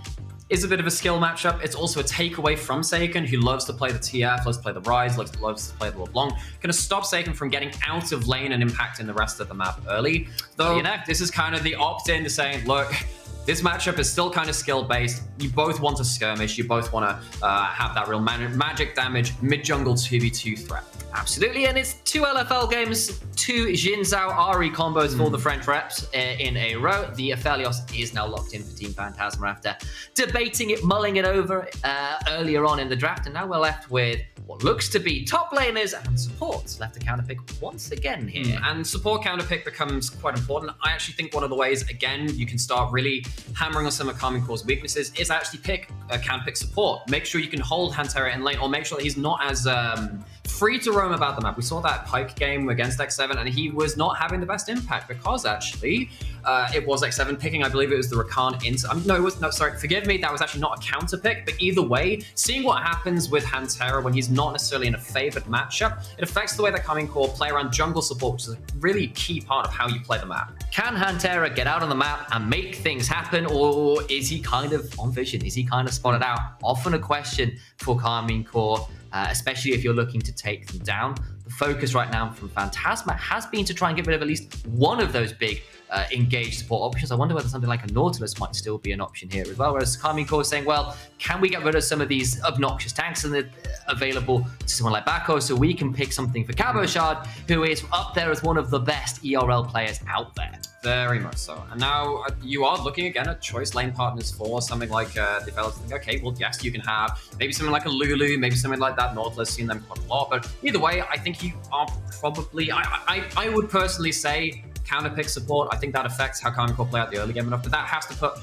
Is a bit of a skill matchup. It's also a takeaway from Seiken, who loves to play the TF, loves to play the Ryze, loves to play the LeBlanc. Going to stop Seiken from getting out of lane and impacting the rest of the map early. Though, this is kind of the opt-in to saying, look, this matchup is still kind of skill-based. You both want to skirmish. You both want to have that real magic damage, mid-jungle 2v2 threat. Absolutely, and it's 2 LFL games, 2 Xin Zhao Ahri combos for the French reps in a row. The Aphelios is now locked in for Team Phantasma after debating it, mulling it over earlier on in the draft, and now we're left with what looks to be top laners and supports left to counterpick once again here. And support counterpick becomes quite important. I actually think one of the ways, again, you can start really hammering on some of Karmine Corp's weaknesses is actually pick a counterpick support. Make sure you can hold Hantera in lane, or make sure that he's not as free to roam about the map. We saw that Pyke game against X7, and he was not having the best impact because actually it was X7 picking, I believe it was the Rakan into... forgive me, that was actually not a counter pick, but either way, seeing what happens with Hantera when he's not necessarily in a favored matchup, it affects the way that Karmine Corp play around jungle support, which is a really key part of how you play the map. Can Hantera get out on the map and make things happen, or is he kind of on vision? Is he kind of spotted out? Often a question for Karmine Corp. Especially if you're looking to take them down. The focus right now from Phantasma has been to try and get rid of at least one of those big engaged support options. I wonder whether something like a Nautilus might still be an option here as well. Whereas Karmine Corp is saying, well, can we get rid of some of these obnoxious tanks and available to someone like Bako so we can pick something for Cabochard, who is up there as one of the best ERL players out there. Very much so. And now you are looking again at choice lane partners for something like developers think, okay, well, yes, you can have maybe something like a Lulu, maybe something like that Nautilus, seen them quite a lot. But either way, I think you are probably, I would personally say counterpick support. I think that affects how Karmine Corp play out the early game enough, but that has to put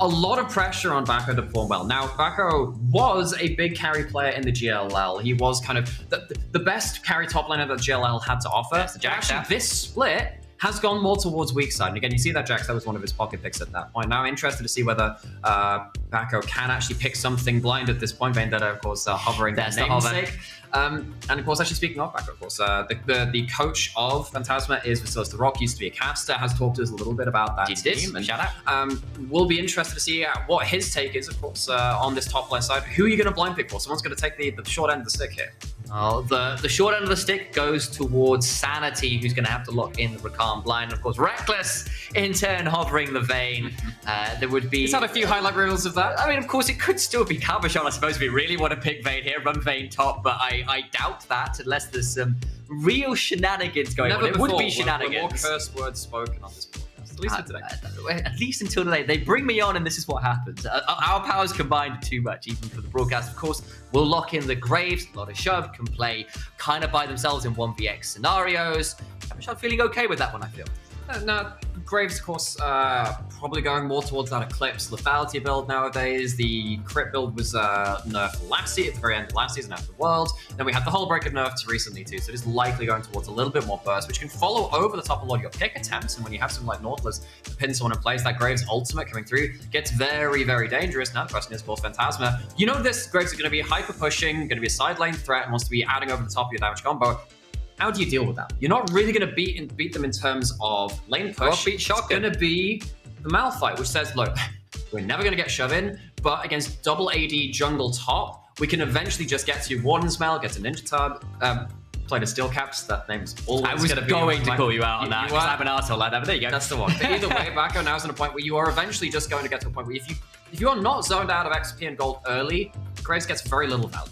a lot of pressure on Bako to perform well. Now, Bako was a big carry player in the GLL. He was kind of the best carry top laner that GLL had to offer. Actually, this split has gone more towards weak side. And again, you see that Jax, that was one of his pocket picks at that point. Now I'm interested to see whether Bako can actually pick something blind at this point. Vendetta, of course, hovering their namesake. And of course, actually speaking of Bako, of course, the coach of Phantasma is Vasilis the Rock, used to be a caster, has talked to us a little bit about that team. And shout out. We'll be interested to see what his take is, of course, on this top lane side. Who are you going to blind pick for? Someone's going to take the short end of the stick here. The short end of the stick goes towards Sanity, who's going to have to lock in the Rakan blind. Of course, Reckless, in turn, hovering the Vayne. There would be... He's had a few highlight reels of that. I mean, of course, it could still be Cabochard, I suppose, if we really want to pick Vayne here, run Vayne top, but I doubt that, unless there's some real shenanigans going on. It would be shenanigans. More curse words spoken on this podcast. At least today. At least until today. They bring me on and this is what happens. Our powers combined are too much, even for the broadcast. Of course, we'll lock in the Graves. A lot of shove, can play kind of by themselves in 1vx scenarios. I'm feeling okay with that one, I feel. No, Graves, of course, probably going more towards that Eclipse lethality build nowadays. The crit build was nerfed last season, at the very end of last season after Worlds. Then we had the Hullbreaker nerfed recently too, so it is likely going towards a little bit more burst, which can follow over the top of a lot of your pick attempts. And when you have something like Nautilus to pin someone in place, that Graves ultimate coming through gets very, very dangerous. Now the question is, of course, Phantasma. You know this Graves is going to be hyper pushing, going to be a side lane threat, and wants to be adding over the top of your damage combo. How do you deal with that? You're not really going to beat them in terms of lane push. It's going to be the Malphite, which says, look, we're never going to get shove in, but against double AD jungle top, we can eventually just get to Warden's Mail, get to Ninja Tub, play the Steel Caps. That name's always I was going to call you out on that because I'm an arsehole like that, but there you go. That's the one. But either way, Bako now is in a point where you are eventually just going to get to a point where if you are not zoned out of XP and gold early, Graves gets very little value.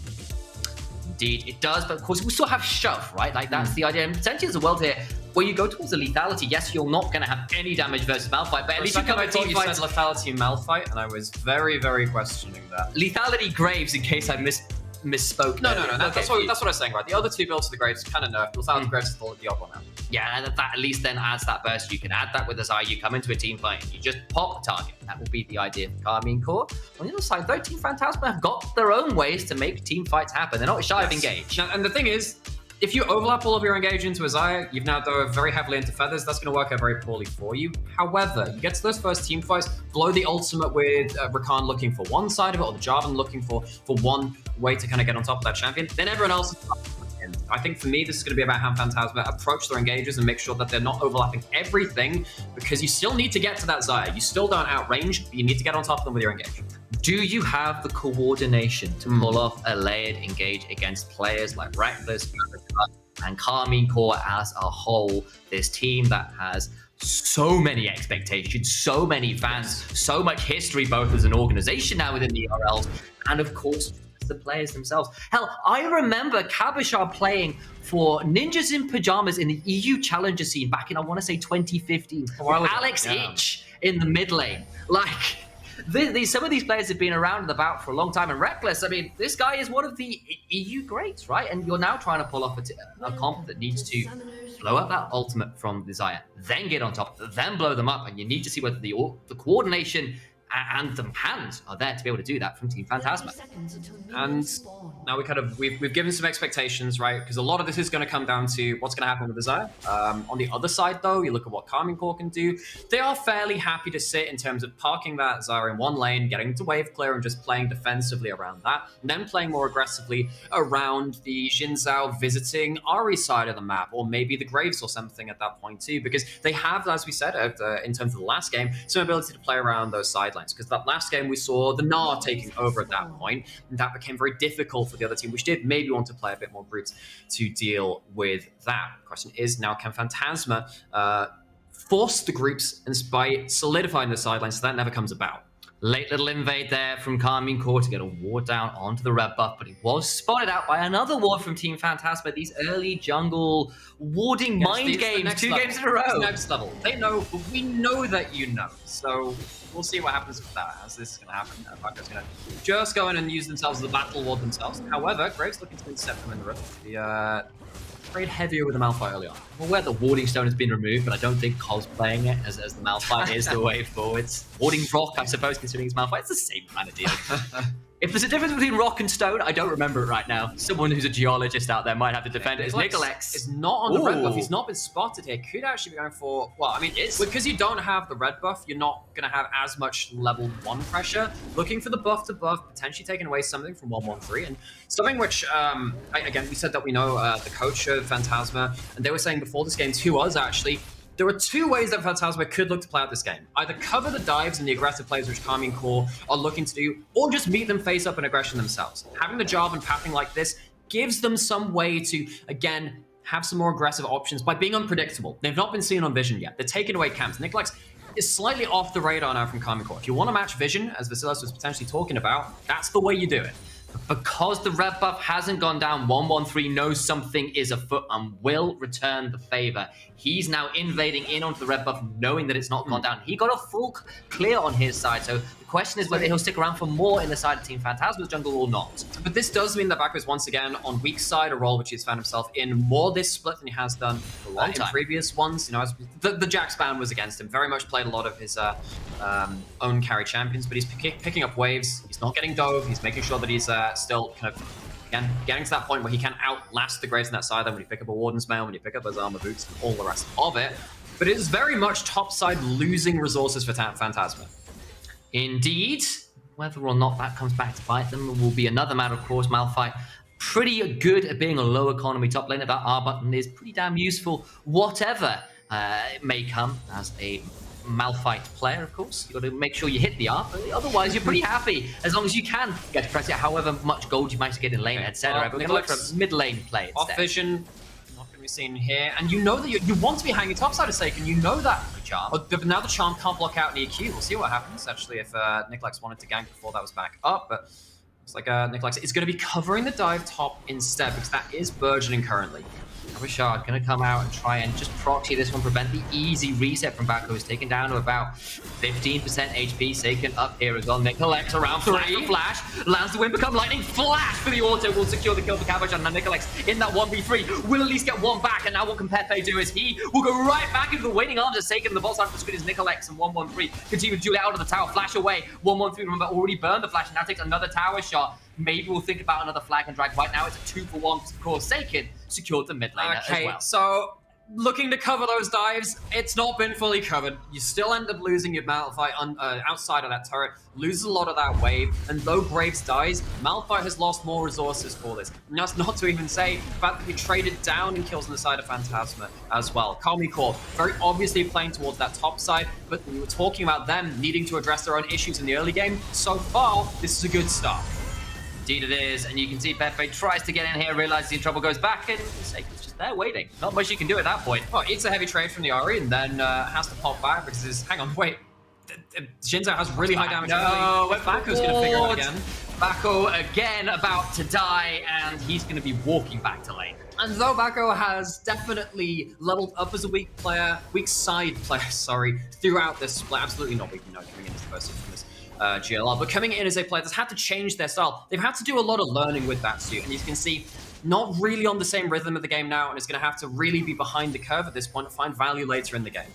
Indeed, it does, but of course we still have shove, right? Like that's the idea. And potentially there's a world here where you go towards the lethality. Yes, you're not going to have any damage versus Malphite, but at least you come I at thought team you said fights. lethality and Malphite, and I was very, very questioning that. Lethality Graves, in case I misspoke. No, earlier. that's what I was saying, right? The other two builds of the Graves kind of nerfed. Lethality Graves is the odd one out. Yeah, and that at least then adds that burst. You can add that with Azai. You come into a team fight and you just pop the target. That will be the idea for Karmine Core. On the other side, though, Team Phantasma have got their own ways to make team fights happen. They're not shy of engage. Now, and the thing is, if you overlap all of your engage into Azaya, you've now dove very heavily into Feathers. That's going to work out very poorly for you. However, you get to those first team fights, blow the ultimate with Rakan looking for one side of it, or the Jarvan looking for one way to kind of get on top of that champion. Then everyone else is in. I think for me, this is going to be about how Phantasma approach their engages and make sure that they're not overlapping everything, because you still need to get to that Xayah. You still don't outrange, but you need to get on top of them with your engage. Do you have the coordination to pull off a layered engage against players like Reckless and Karmine Core as a whole? This team that has so many expectations, so many fans, so much history, both as an organization now within the ERLs, and of course, the players themselves. Hell, I remember Kabashar playing for Ninjas in Pajamas in the EU Challenger scene back in, I want to say, 2015. With Alex Itch in the mid lane. Like, some of these players have been around and about for a long time, and Reckless, I mean, this guy is one of the EU greats, right? And you're now trying to pull off a comp that needs to blow up that ultimate from Desire, then get on top, then blow them up, and you need to see whether the coordination and the hands are there to be able to do that from Team Phantasma. And now we've given some expectations, right? Because a lot of this is going to come down to what's going to happen with Desire. On the other side, though, you look at what Karmine Core can do. They are fairly happy to sit in terms of parking that Desire in one lane, getting to wave clear and just playing defensively around that, and then playing more aggressively around the Xin Zhao visiting Ahri side of the map, or maybe the Graves or something at that point too, because they have, as we said, in terms of the last game, some ability to play around those sidelines. Because that last game we saw the Gnar taking over at that point, and that became very difficult for the other team, which did maybe want to play a bit more brutes to deal with that. The question is now, can Phantasma force the groups and by solidifying the sidelines so that never comes about? Late little invade there from Karmine Core to get a ward down onto the red buff, but he was spotted out by another ward from Team Phantasma. These early jungle warding mind games, two games in a row. It's next level. They know, but we know that you know. So we'll see what happens with that, as this is going to happen. Paco's going to just go in and use themselves as a battle ward themselves. However, Graves looking to intercept them in the river. The trade heavier with the Malphite early on. I'm aware the warding stone has been removed, but I don't think cosplaying it as the Malphite is the way forwards. Warding rock, I suppose, considering it's Malphite, it's the same kind of deal. If there's a difference between rock and stone, I don't remember it right now. Someone who's a geologist out there might have to defend it. It's Nicolex. Is not on the red buff. He's not been spotted here. Could actually be going for, well, I mean, because you don't have the red buff, you're not going to have as much level 1 pressure. Looking for the buff to buff, potentially taking away something from 113, and something which, again, we said that we know the coach of Phantasma, and they were saying before this game to us, actually, there are two ways that Phantasma could look to play out this game. Either cover the dives and the aggressive plays which Karmine Core are looking to do, or just meet them face up in aggression themselves. Having the Jarvan pathing like this gives them some way to, again, have some more aggressive options by being unpredictable. They've not been seen on Vision yet. They're taking away camps. Nicolex is slightly off the radar now from Karmine Core. If you want to match Vision, as Vasilis was potentially talking about, that's the way you do it. Because the red buff hasn't gone down, 113 knows something is afoot and will return the favor. He's now invading in onto the red buff, knowing that it's not gone down. He got a full clear on his side, so the question is whether he'll stick around for more in the side of Team Phantasma's jungle or not. But this does mean that Baku is once again on weak side, a role which he's found himself in more this split than he has done in previous ones. You know, as the Jax ban was against him. Very much played a lot of his own carry champions, but he's picking up waves. He's not getting dove. He's making sure that he's still kind of, again, getting to that point where he can outlast the Graves on that side. Then when you pick up a Warden's Mail, when you pick up his Armor Boots, and all the rest of it. But it is very much top side losing resources for Phantasma. Indeed. Whether or not that comes back to bite them will be another matter, of course. Malphite, pretty good at being a low economy top laner. That R button is pretty damn useful, whatever may come as a Malphite player, of course. You've got to make sure you hit the R, but otherwise you're pretty happy as long as you can get to press it, however much gold you manage to get in lane, etc. But we're going to look for mid lane play instead. Off Vision, not going to be seen here. And you know that you want to be hanging topside of Sake, and you know that. Charm. But now the Charm can't block out an EQ. We'll see what happens, actually, if Nicolex wanted to gank before that was back up. But it's like Nicolex is going to be covering the dive top instead, because that is burgeoning currently. Abishard gonna come out and try and just proxy this one, prevent the easy reset from Bako, who's taken down to about 15% HP. Seiken up here as well. Nicolex around flash for flash, lands the wind, become lightning, flash for the auto, will secure the kill for Cabachon. Now Nicolex in that 1v3 will at least get one back, and now what can Pepe do is he will go right back into the waiting arms of Seiken. The boss after the screen is Nicolex, and 113 continue to duel out of the tower, flash away. 113, remember, already burned the flash, and now takes another tower shot. Maybe we'll think about another flag and drag. Right now it's a 2-for-1 because of course Seiken secured the mid laner as well. So looking to cover those dives, it's not been fully covered. You still end up losing your Malphite outside of that turret, loses a lot of that wave, and though Graves dies, Malphite has lost more resources for this. And that's not to even say the fact that he traded down and kills on the side of Phantasma as well. Karmine Corp very obviously playing towards that top side, but we were talking about them needing to address their own issues in the early game. So far, this is a good start. Indeed it is, and you can see Pepe tries to get in here, realizes he's in trouble, goes back, and Seiken's just there waiting. Not much you can do at that point. Well, it's a heavy trade from the Ahri, and then has to pop back because his... Hang on, wait. Shinzo has really high damage. No, Bako's going to figure it out again. Bako again about to die, and he's going to be walking back to lane. And though Bako has definitely leveled up as a weak side player, throughout this split, absolutely not weak, coming in as the first from this GLR, but coming in as a player that's had to change their style. They've had to do a lot of learning with that suit, and you can see not really on the same rhythm of the game now, and is going to have to really be behind the curve at this point to find value later in the game.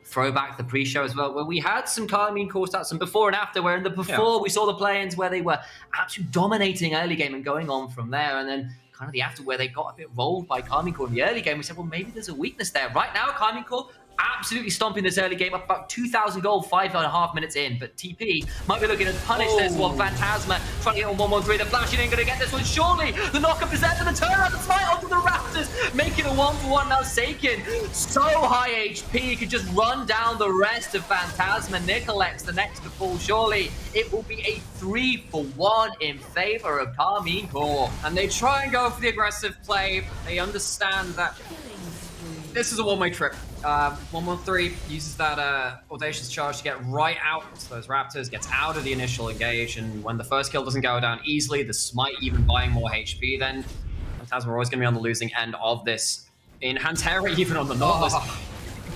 Throwback the pre-show as well, where we had some Karmine Corp stats, some before and after, where in the before we saw the play-ins where they were absolutely dominating early game and going on from there, and then kind of the after where they got a bit rolled by Karmine Corp in the early game. We said, well, maybe there's a weakness there. Right now, Karmine Corp absolutely stomping this early game, up about 2,000 gold, 5.5 minutes in, but TP might be looking to punish this one. Phantasma trying to get on 1-1-3, the flashing ain't gonna get this one, surely. The knockup is there for the turnaround, the smite onto the Raptors, making a 1-for-1 now. Seiken, so high HP, he could just run down the rest of Phantasma. Nicolex, the next to fall, surely. It will be a 3-for-1 in favor of Karmine Corp. And they try and go for the aggressive play. They understand that this is a one-way trip. 113 uses that Audacious Charge to get right out to those Raptors, gets out of the initial engage, and when the first kill doesn't go down easily, the Smite even buying more HP, then Phantasma are always going to be on the losing end of this. In Hantera, even on the Nautilus,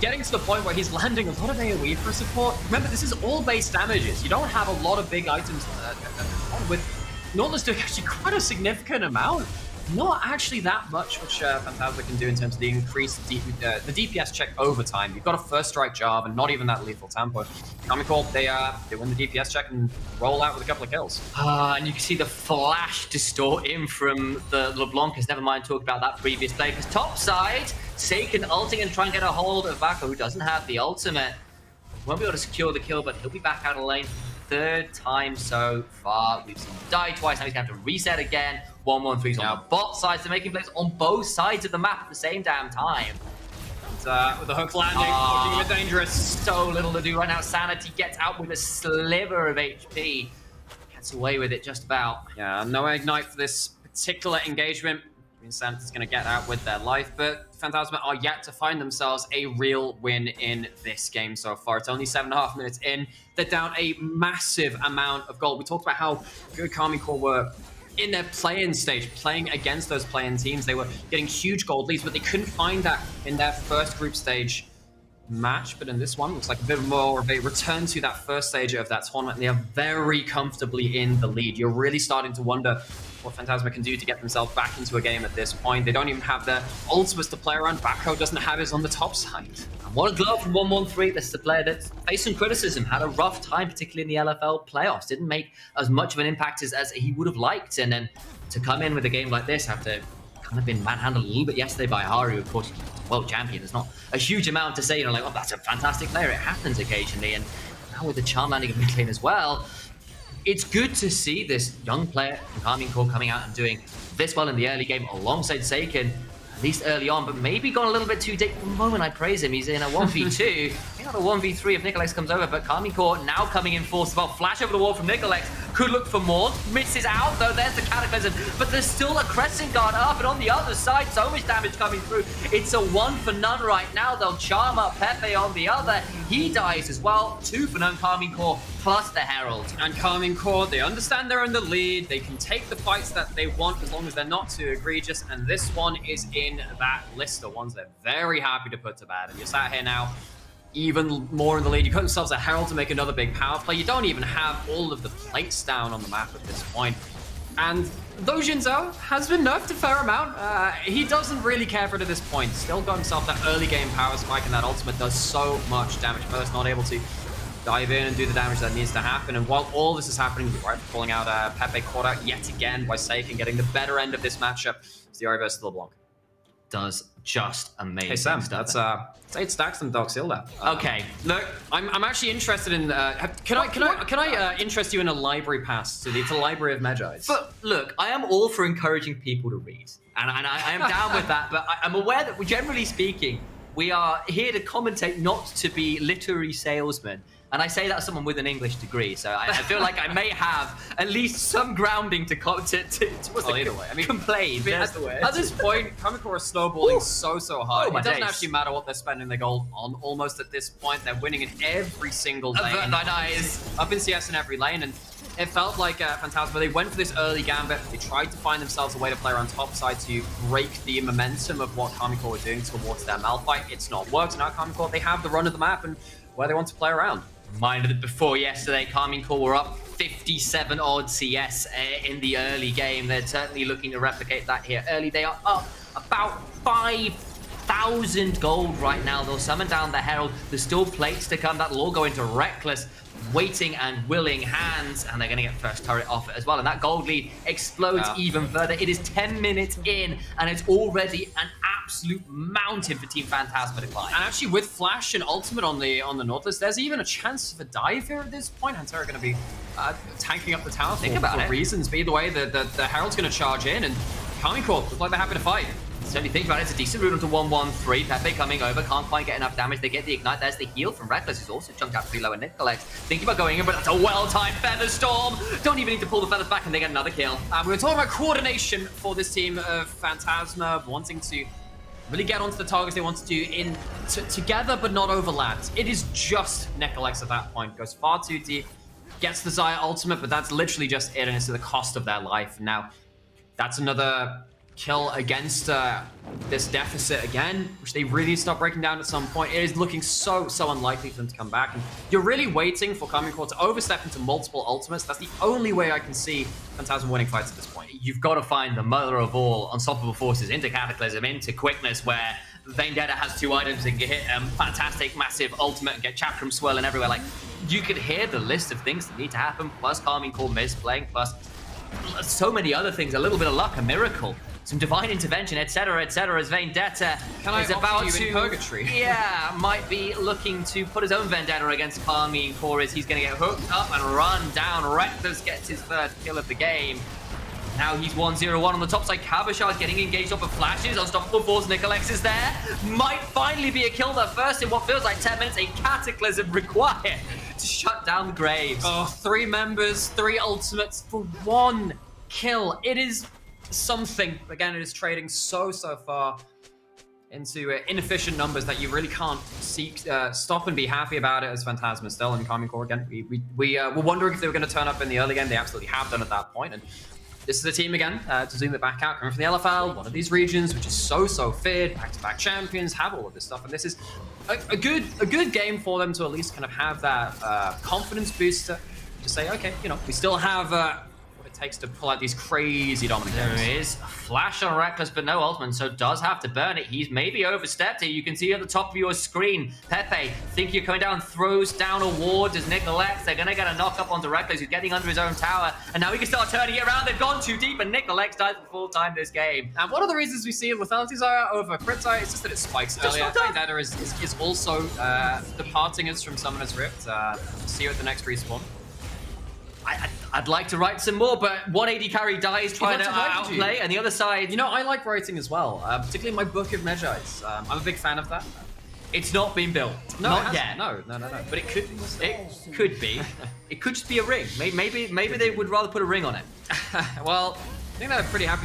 getting to the point where he's landing a lot of AoE for support. Remember, this is all base damages. You don't have a lot of big items with Nautilus doing actually quite a significant amount. Not actually that much, which Phantasma can do in terms of the increased the DPS check over time. You've got a first strike job and not even that lethal tempo. Karmine Corp, they win the DPS check and roll out with a couple of kills. And you can see the flash distort in from the LeBlancas. Never mind talk about that previous play, because top side, Seiken ulting and trying to get a hold of Bako, who doesn't have the ultimate. Won't be able to secure the kill, but he'll be back out of lane. Third time so far. We've seen him die twice, now he's going to have to reset again. 1-1-3's on the bot side, so making plays on both sides of the map at the same damn time. And, with the hook landing, looking a bit dangerous. So little to do right now. Sanity gets out with a sliver of HP. Gets away with it just about. Yeah, no Ignite for this particular engagement. Sanity's going to get out with their life, but Phantasma are yet to find themselves a real win in this game so far. It's only 7.5 minutes in. They're down a massive amount of gold. We talked about how good Karmine Corp were in their play-in stage, playing against those play-in teams. They were getting huge gold leads, but they couldn't find that in their first group stage match. But in this one, looks like a bit more of a return to that first stage of that tournament. They are very comfortably in the lead. You're really starting to wonder what Phantasma can do to get themselves back into a game at this point. They don't even have their ultimates to play around. Bako doesn't have his on the top side. And what a glove from 113. This is a player that's faced some criticism, had a rough time, particularly in the LFL playoffs. Didn't make as much of an impact as he would have liked. And then to come in with a game like this after kind of been manhandled a little bit yesterday by Ahri, of course, world champion. There's not a huge amount to say, like, oh, that's a fantastic player. It happens occasionally. And now with the charm landing of mid lane as well, it's good to see this young player from Karmine Corp coming out and doing this well in the early game alongside Seiken, at least early on, but maybe gone a little bit too deep. The moment I praise him, he's in a 1v2. Maybe not a 1v3 if Nicolex comes over, but Karmine Corp now coming in force as well. Flash over the wall from Nicolex. could look for more. Misses out, though. There's the Cataclysm. But there's still a Crescent Guard up. And on the other side, so much damage coming through. It's a 1 for none right now. They'll charm up Pepe on the other. He dies as well. 2 for none Karmine Corp plus the Herald. And Karmine Corp, they understand they're in the lead. They can take the fights that they want as long as they're not too egregious. And this one is in that list of ones they're very happy to put to bed. And you're sat here now, even more in the lead. You cut themselves a Herald to make another big power play. You don't even have all of the plates down on the map at this point. And though Jinzhou has been nerfed a fair amount, he doesn't really care for it at this point. Still got himself that early game power spike, and that ultimate does so much damage. First, not able to dive in and do the damage that needs to happen. And while all this is happening, right, pulling out Pepe caught out yet again by Seiken, getting the better end of this matchup. It's the Ahri versus LeBlanc. Does just amazing Hey Sam, stuff. that's 8 stacks and Dark Seal there. Okay, look, I'm actually interested in. Can I interest you in a library pass to the Library of Magi's? but look, I am all for encouraging people to read, and I am down with that. But I'm aware that, generally speaking, we are here to commentate, not to be literary salesmen. And I say that as someone with an English degree, so I feel like I may have at least some grounding to either way. I mean, complain. At this point, Karmine Corp is snowballing so hard. Oh, It doesn't days. actually matter what they're spending their gold on. Almost at this point, they're winning in every single lane. Avert thine eyes. Up in CS in every lane, and it felt like Phantasma. They went for this early gambit. They tried to find themselves a way to play around top side to break the momentum of what Karmine Corp were doing towards their Malphite. It's not worked. Now Karmine Corp, they have the run of the map and where they want to play around. Reminder that before yesterday, Karmine Corp were up 57 odd CS in the early game. They're certainly looking to replicate that here early. They are up about 5,000 gold right now. They'll summon down the Herald. There's still plates to come. That'll all go into Reckless, waiting and willing hands, and they're going to get first turret off it as well. And that gold lead explodes even further. It is 10 minutes in, and it's already an absolute mountain for Team Phantasma to climb. And actually, with Flash and Ultimate on the Nautilus, there's even a chance of a dive here at this point. Hantera are going to be tanking up the tower for reasons. But either way, the Herald's going to charge in, and Karmine Corp look like they're happy to fight. Certainly think about it, it's a decent route onto 1-1-3. Pepe coming over, can't quite get enough damage. They get the ignite. There's the heal from Reckless, who's also jumped out pretty low. And Nicolex thinking about going in, but that's a well-timed Feather Storm. Don't even need to pull the feathers back, and they get another kill. We were talking about coordination for this team of Phantasma, wanting to really get onto the targets they want to do together, but not overlapped. It is just Nicolex at that point. Goes far too deep, gets the Xayah ultimate, but that's literally just it, and it's to the cost of their life. Now, that's another kill against this deficit again, which they really start breaking down at some point. It is looking so unlikely for them to come back, and you're really waiting for Karmine Corp to overstep into multiple ultimates. That's the only way I can see Phantasma winning fights at this point. You've got to find the mother of all unstoppable forces into Cataclysm, into Quickness, where Vendetta has 2 items and can hit fantastic, massive ultimate and get Chakram swirling everywhere. Like, you could hear the list of things that need to happen, plus Karmine Corp misplaying, plus so many other things, a little bit of luck, a miracle, some divine intervention, etc., as Vendetta is about to purgatory. Yeah, might be looking to put his own Vendetta against Karmine Corp as he's going to get hooked up and run down. Reckless gets his first kill of the game. Now he's 1-0-1 on the top side. Cabochard getting engaged off of flashes. Unstoppable Force, Nicolex is there. Might finally be a kill there first in what feels like 10 minutes. A Cataclysm required to shut down the Graves. Oh, 3 members, 3 ultimates for 1 kill. It is something. Again, it is trading so far into inefficient numbers that you really can't stop and be happy about it as Phantasma still. And Karmine Corp again, we were wondering if they were going to turn up in the early game. They absolutely have done at that point. And this is the team again, to zoom it back out, coming from the LFL, one of these regions, which is so feared, back-to-back champions, have all of this stuff. And this is a good game for them to at least kind of have that confidence booster to say, okay, you know, we still have what it takes to pull out these crazy dominant games. There is a flash on Reckless, but no ultimate, so does have to burn it. He's maybe overstepped it. You can see at the top of your screen, Pepe, think you're coming down, throws down a ward, does Nicolex. They're going to get a knock up onto Reckless, who's getting under his own tower, and now he can start turning it around. They've gone too deep, and Nicolex dies for full time this game. And one of the reasons we see Lethality Xayah over Crit Xayah is just that it spikes earlier. Vendetta is also departing us from Summoner's Rift. See you at the next respawn. I'd like to write some more, but one AD carry dies trying to outplay, and the other side... You know, I like writing as well, particularly my Book of Magi's. I'm a big fan of that. It's not been built. No, not yet. No. But it could be. It could be. it could just be a ring. Maybe they would rather put a ring on it. Well, I think they're pretty happy to